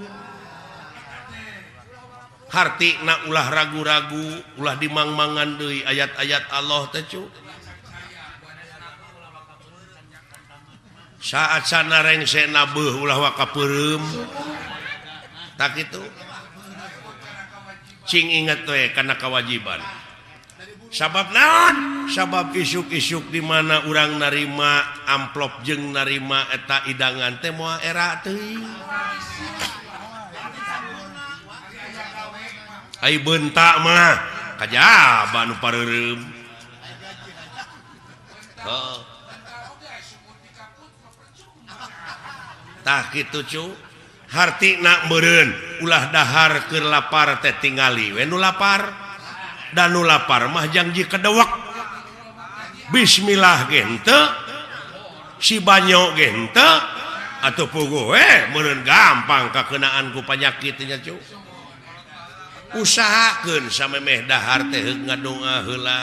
hartina ulah ragu-ragu ulah dimangmangan deui ayat-ayat Allah teh cu saat sana rengsena beuh ulah waka peureum tak kitu cing inget we kana kewajiban sabab naon sabab isuk-isuk di mana urang narima amplop jeung narima eta idangan teh moal era teuing ai beunta mah kajaba nu pareureum tah kitu cu hartina meureun ulah dahar keur lapar teh tingali we nu lapar dan nu lapar mah janji kedewek bismillah ge henteu si banyo ge henteu atuh puguh meureun gampang kakeunaan ku panyakit nya cu usahakeun samemeh dahar teh ngadoa heula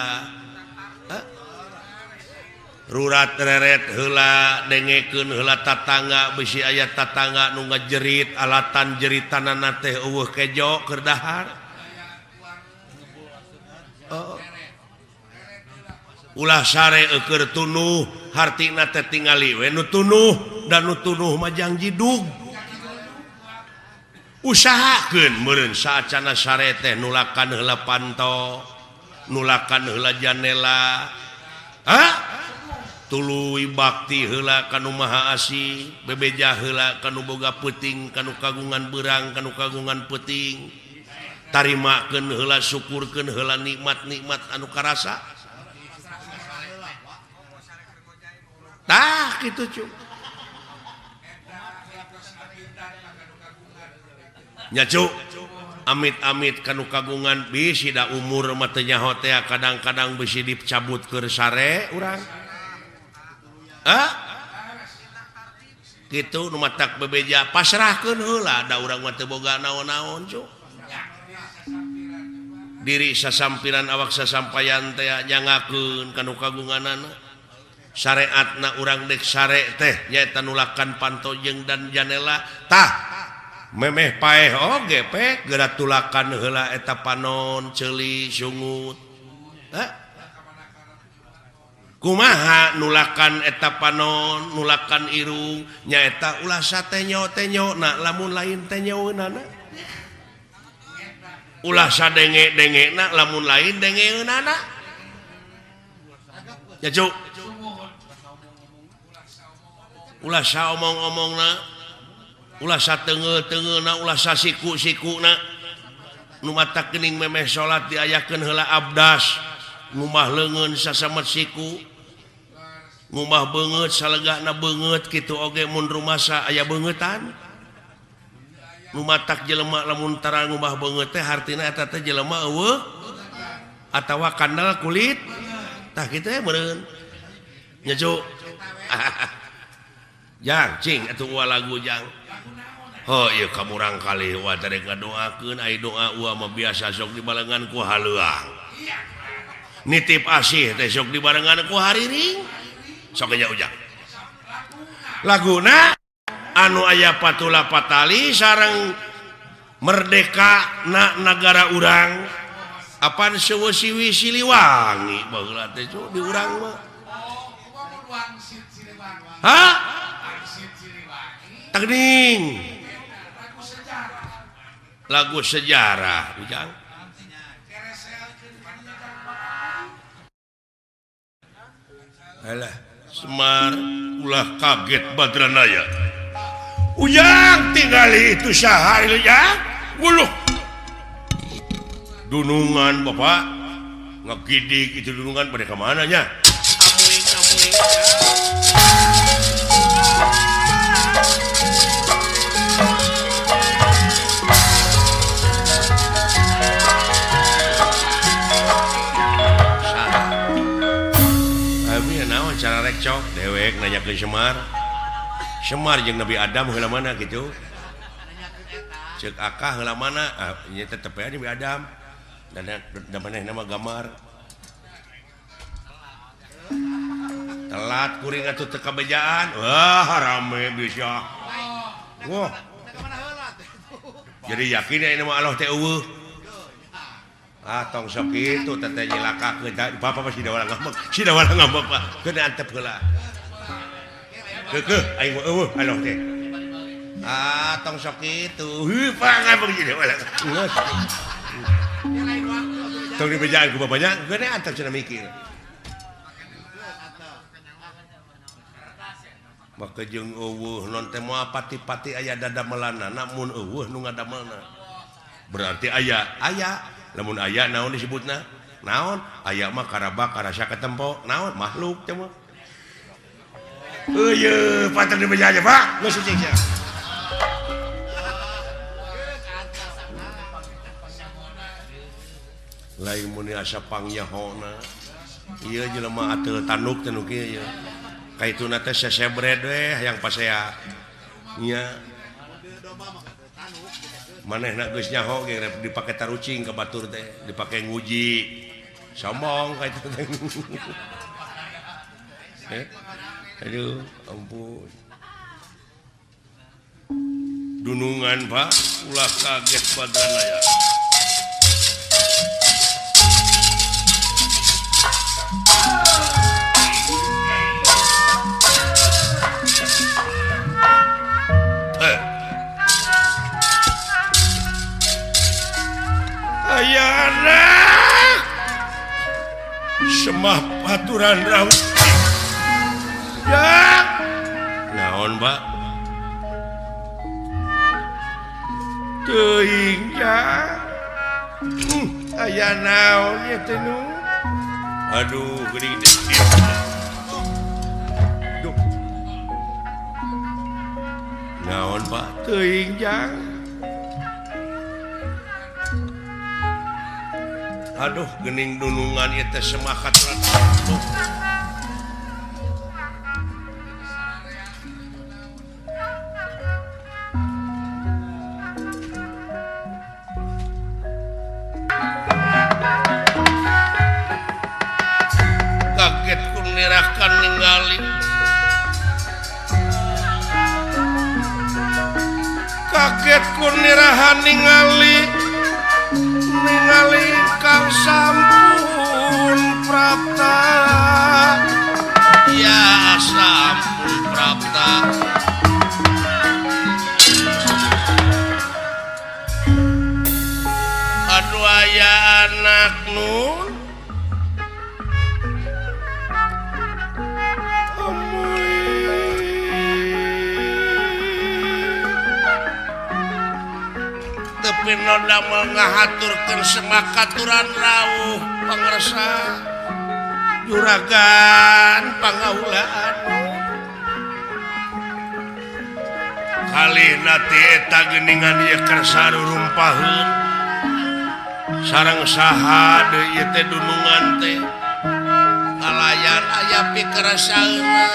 rurat reret heula dengekeun heula tatangga bisi aya tatangga nu ngajerit alatan jeritanana teh eueuh kejo keur dahar ulah sare eukeur tunuh hartina teh tingali we nu tunuh dan nu tunuh mah janji dug usahakeun meureun saacana sare teh nulakan heula panto nulakan heula janela tuluy bakti heula kanu maha asih bebeja heula kanu boga peuting kanu kagungan beurang kanu kagungan peuting tarimakeun heula syukurkeun heula nikmat-nikmat anu karasa tah kitu cu nya cu amit-amit kanu kagungan bisi da umur mah teu nyaho teh kadang-kadang bisi dicabut keur sare urang kitu nu matak bebeja pasrahkeun heula da urang mah teu boga naon-naon cu diri sasampiran awak sasampayan teh nyangakeun kanu kagunganana syariatna urang dek sare teh nyaeta nulakan panto jeung dan janela tah memeh paeh oge pe geura tulakan heula eta panon ceuli sungut kumaha nulakan eta panon nulakan irung nyaeta ulah satenyo-tenyo na lamun lain tenyoeunana ulah sadenge-dengena lamun lain dengeunana ya cu ulah saomong-omongna ulah sateungeu-teungeuna ulah sasiku-sikuna nu matak geuning memeh salat diayakeun heula abdas ngumah leungeun sasamet siku ngumah beungeut salegana beungeut kitu oge mun rumasa aya beungetan nu matak jelema lamun tara ngubah beungeut teh hartina eta teh jelema eueuh atawa kandal kulit tah kitu meureun nya cu jang cing atuh ua lagu jang ieu kamurang kali wa tadi ngadoakeun ai doa ua mah biasa sok dibarengan ku haleuang nitip asih teh sok dibarengan ku hariring sok nya ujang laguna anu aya patula patali sareng merdeka na negara urang apan seueuh-siwi Siliwangi baheula teh cu di urang mah tagning lagu sejarah ujang alah Semar ulah kaget Badranaya ujang tinggali itu sahari ya guluh dunungan bapak ngegidik itu dunungan pada kemananya amuing nanya ke Semar jeung Nabi Adam heula mana gitu cek akah heula mana nya tetep aja Nabi Adam dan maneh nama gambar telat kuring atuh teu kabejaan wah rame bisa wah jadi yakin ya nama Allah teh eueuh tong sok kitu teteh nyilakakeun bapak masih da walang ngambek Pak keun antep heula keukeuh aing mah eueuh Allah teh tong sok kitu Pak ngambek jadi walang tong dibejaan ku bapaknya keun antep cenah mikir maka jeung eueuh non teh moal pati-pati aya dadamelanna namun eueuh nu ngadamelna berarti aya lamun aya naon disebutna naon aya mah karaba karasa ketempo naon makhluk teh mah ye paten dibeja aja Pak geus cicing sia lain mun asa pangyahona ieu jelema ateul tanduk teh nu kieu ye kaituna teh sesebred we hayang pasea nya manehna geus nyaho ge dipake tarucing ka batur teh dipake nguji sombong ka itu teh aduh ampun dunungan Pak ulah kaget badanna ya anak semah paturan rawuh ya naon Pak teuing ya aya naon ya teh nu aduh geuning duh naon Pak teuing ya aduh gening dunungan ieu teh semakat kaget ku nirakan ningali kaget ku nirahan ningali kang sampun prapta ya sampun prapta aduh aya anak nun tapi noda mengahaturkan semakaturan rawuh pangresa juragan pangaulaan kali nati eta geuningan ieu kersa rurumpaheun sareng saha deui ieu teh dunungan teh kalayan aya pikerasaeuna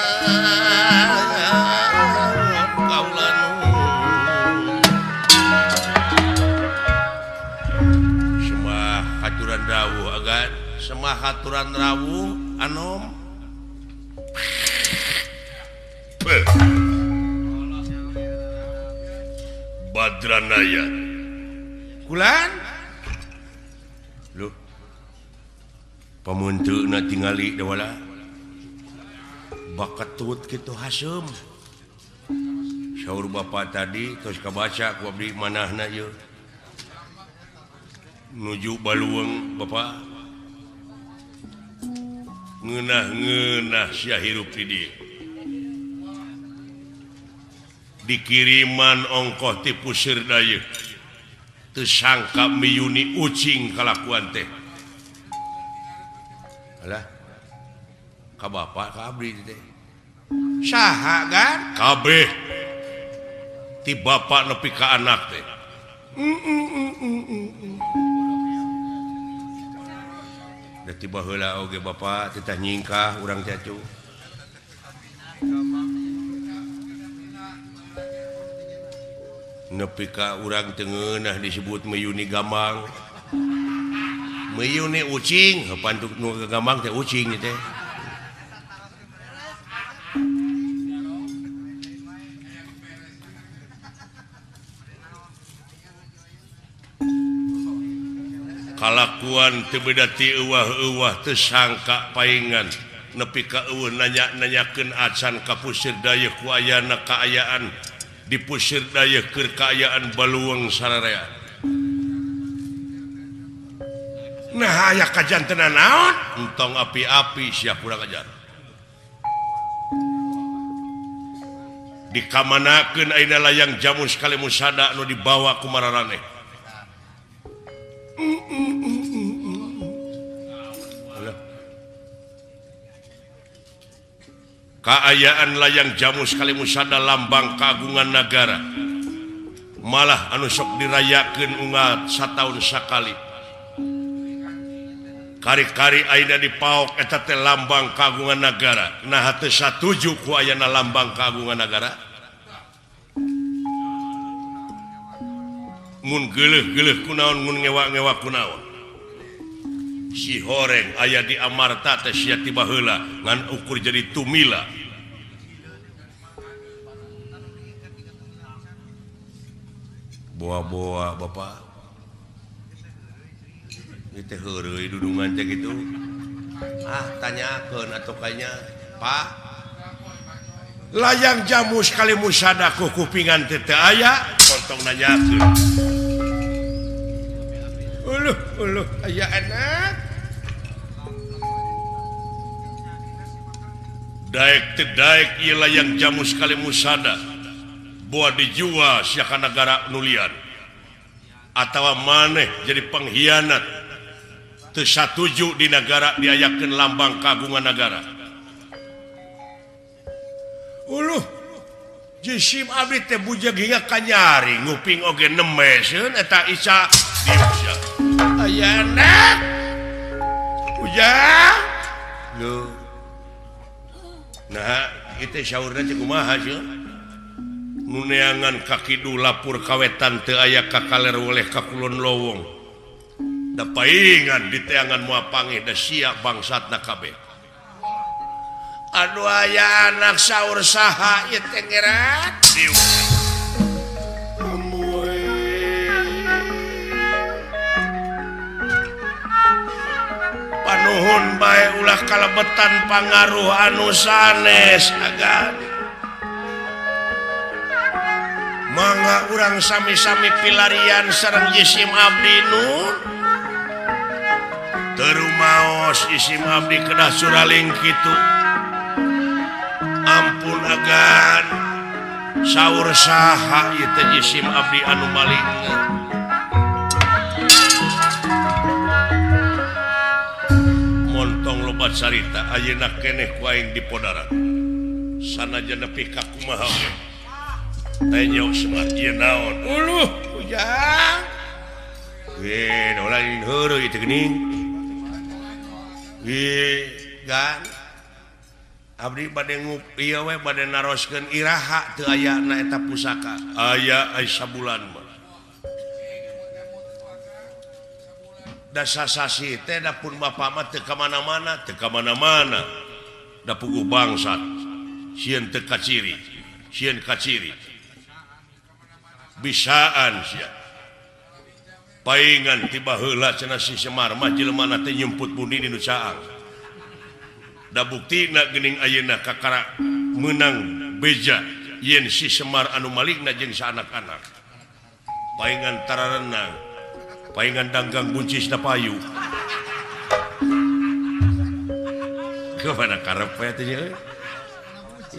kaulan haturan rawuh agan semah haturan rawuh anom Badranaya kulan lu pamunteuna tingali dewala bakat tut kitu hasem saur bapak tadi terus kabaca ku abdi manahna ieu nuju baluweung Bapak ngeunah-ngeunah sia hirup di dieu dikiriman ongkoh ti puseur dayeuh teu sangka miyuni ucing kalakuan teh alah ka bapak ka abdi teh saha kan kabeh ti bapak nepi ka anak teh da tiba heula oge bapak titah nyingkah urang cacu nepi ka urang tengenah disebut meyuni gamang meyuni ucing pantuk nu gamang teh ucing teh kalakuan teu beda ti euwah-euwah teu sangka paingan nepi ka eueuh nanya-nanyakeun acan ka puseur daya ku ayana kaayaan di puseur daya keur kaayaan baluang sararea. Nah aya kajanteuna naon entong api-api sia kurang ajar. Dikamanakeun ayeuna layang jamu sekali musada anu dibawa ku mararaneh. Kaayaan layang jamu sekali musada lambang kagungan negara malah anu sok dirayakeun ungat sataun sakali kari-kari ayeuna dipaok eta teh lambang kagungan negara nah teu satuju ku ayana lambang kagungan negara mun geuleuh-geuleuh kunaon mun ngewa-ngewa kunaon si horeng aya di Amarta teh sia ti baheula ngan ukur jadi tumila boa-boa bapak itu heureuy dudungan teh gitu tanyakeun atuh kayaknya Pak layang jamu sekali musada ku kupingan teh teu aya kontong nanyakeun uluh aya anak daek teu daek ieu layang jamu sekali musada buat dijual sia ka negara nulian atawa maneh jadi pengkhianat teu satuju di negara diayakeun lambang kagungan negara uluh jisim abdi teh bujang hingga kanyari nguping oge nemeseun eta Ica diusya ayana bujang lu nah kita syaurna cek kumaha sih nuneangan kaki du lapur kawetan teu aya kakaler oleh ka kulon lowong da paingan di teangan moal pangeh da sia bangsatna kabeh anu aya anak saur saha ieu teh ngerat panuhun bae ulah kalebetan pangaruh anu sanes agan mangga urang sami-sami pilarian sareng jisim abdi nun terumaos jisim abdi kedah suraling kitu ampun agan saur saha ieu teh jisim abdi anu maling montong lobat carita ayeuna keneh ku aing di podaran sanajan nepi ka kumaha we tanya semat ieu naon uluh ujang we ulah heureuy teh geuning we gan abdi bade ngupi ieu we bade naroskeun iraha teu ayana eta pusaka aya ai sabulan mah da sasasi teh da pun bapa mah teu ka mana-mana da puguh bangsat sieun teu kaciri sieun kaciri bisaan sia paingan tiba heula cenah si Semar mah jelema teh nyemput buni di nu caang da buktina geuning ayeuna kakara meunang beja yen si Semar anu maligna jeung saanak-anak paingan tararenang paingan danggang buncisna payu kemana karep we teh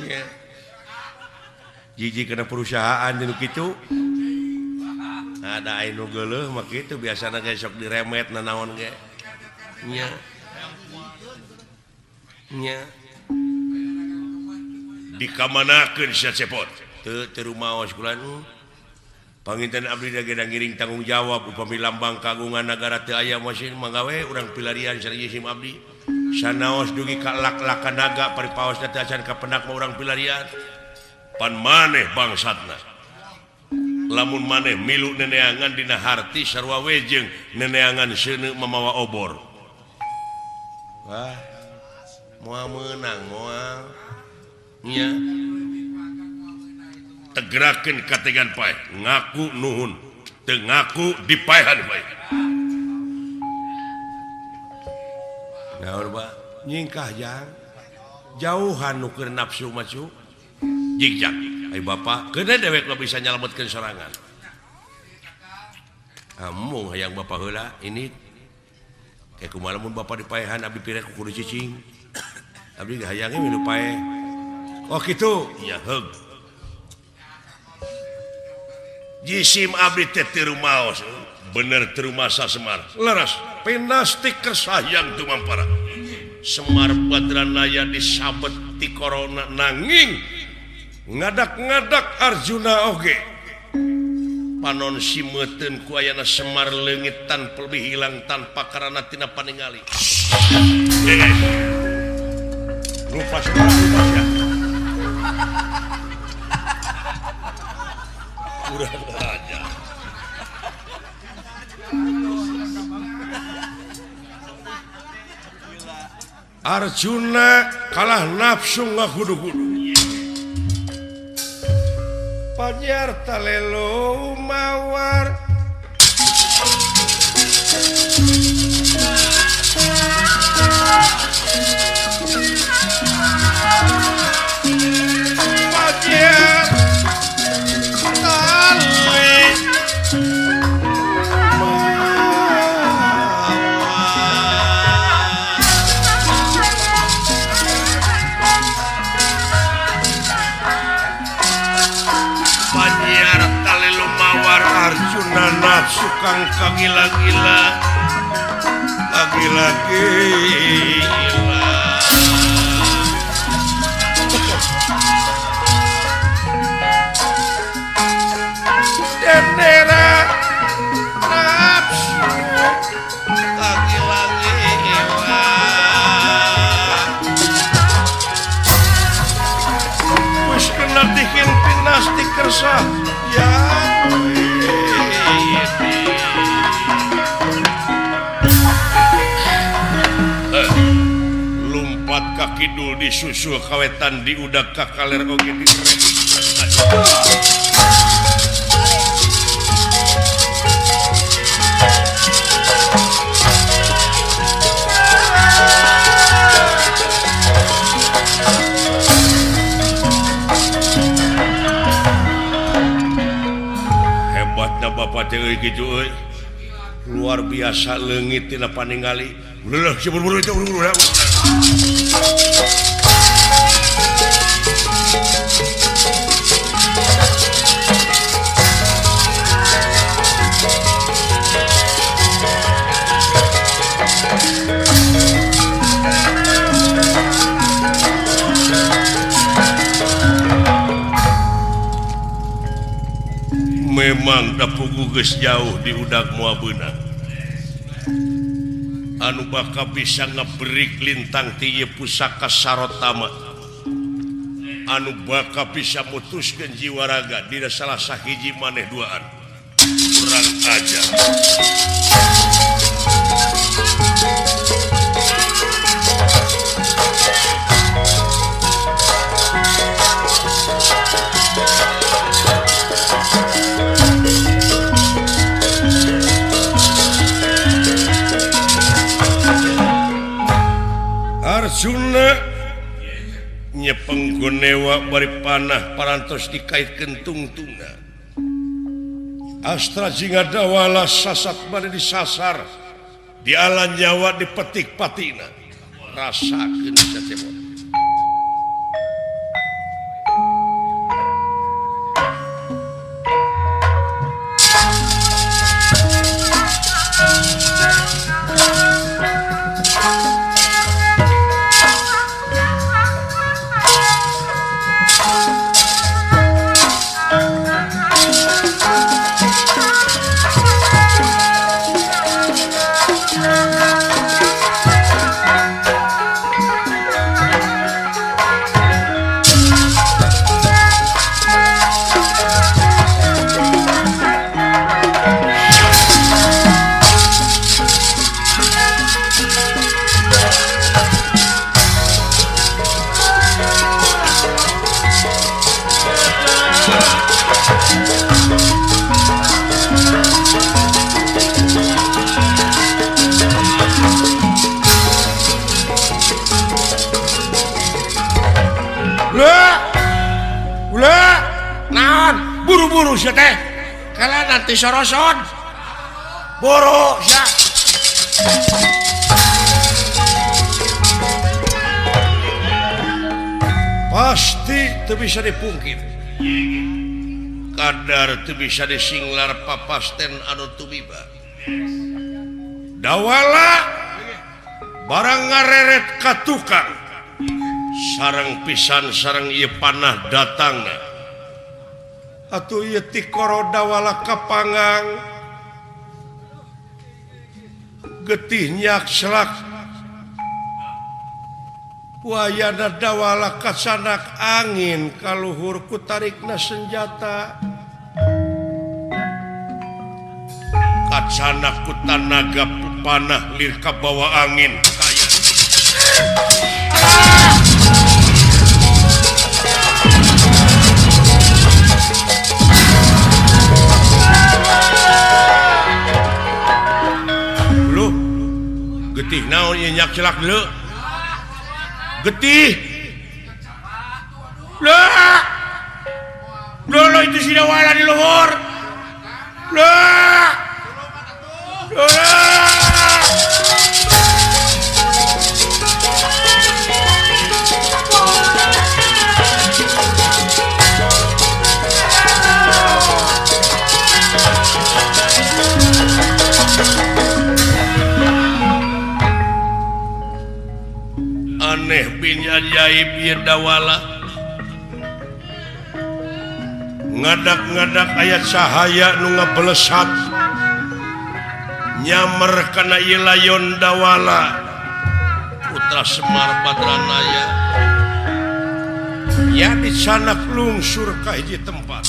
iya jiji kena perusahaan nu kitu ada anu geuleuh mah kitu biasana ge sok diremet nanaon ge nya nya dikamanakeun sia cepot teu rumaos kulan panginten abdi da ngiring tanggung jawab upami lambang kagungan negara teu aya mosin manggawe urang pilarian sareng jisim abdi sanaos dugi ka lak-lakan naga paripaos teh acan ka pendak mah urang pilarian pan maneh bangsatna lamun maneh milu neneangan dina harti sarua wejeng neneangan seuneu mamawa obor. Wah, moal meunang moal. Nya. Tegerakeun kategan pae, ngaku nuhun, teu ngaku dipaehan bae. Naon ba? Nyingkah jang. Jauhan nu keur nafsu macu. Jigjak. Ai bapa, keuna dewek lo bisa nyalametkeun sorangan. Amung hayang bapa heula ini kayak kumaha mun bapa dipaehan abdi pirek kudu cicing. Abdi hayangnya milu pae. Oh kitu. Iya heug. Jisim abdi teh teu rumaos. Bener teu rumasa Semar. Leres penastik kersayang tu mampara. Semar Badranaya disabet ti corona nanging ngadak-ngadak Arjuna oge. Panon simeuteun ku ayana Semar leungit tanpa lebih hilang tanpa karana tina paningali. Lupa Semar lupa ya. Kurang aja. Arjuna kalah nafsu ngahudu-hudu. Pajar talelo mawar pajar tali Arjuna nafsu kang kagila-gila gila dendera nafsu kagila-gila wis kena dikin pinastik kersa ya lumpat kaki dul disusul kawetan diudak kakaler oge di hebatna bapak teh gitu euy. Luar biasa leungit tina paningali. Ulah buru-buru itu buru-buru. Memang dapugu geus jauh di udag moabeuna. Anu bakal bisa ngebrik lintang ti ieu pusaka sarotama. Anu bakal bisa mutuskeun jiwa raga dina salah sahiji maneh duaan. Kurang aja. Arjuna nyepeng gonewa bari panah parantos dikaitkeun tungtungna. Astra Jingadawala sasat bade disasar di alan nyawa dipetik patina. Rasakeun satemot. sia teh. Kala nanti soroson. Boro sia. Pasti teu bisa dipungkir. Kadar teu bisa disinglar papasten anu tumiba. Dawala barang ngareret ka tukang. Sareng pisan sareng ieu panah datangna. Atuh ieu ti koro dawala kapangang. Getih nyak selak. Wayana dawala kasanak angin kaluhur ku tarikna senjata. Kacanak ku tanaga panah lir ka bawa angin. Lu getih naon ieu nyak celak deuleu. Getih. Lah. Lolo itu si dawala di luhur. Lah. Aneh bin ajaib ieu dawala. Ngadak-ngadak aya cahaya nu ngabelesat. Nyamer kana ieu layon dawala. Putra Semar Badranaya. Ya dicanak lungsur ka hiji tempat.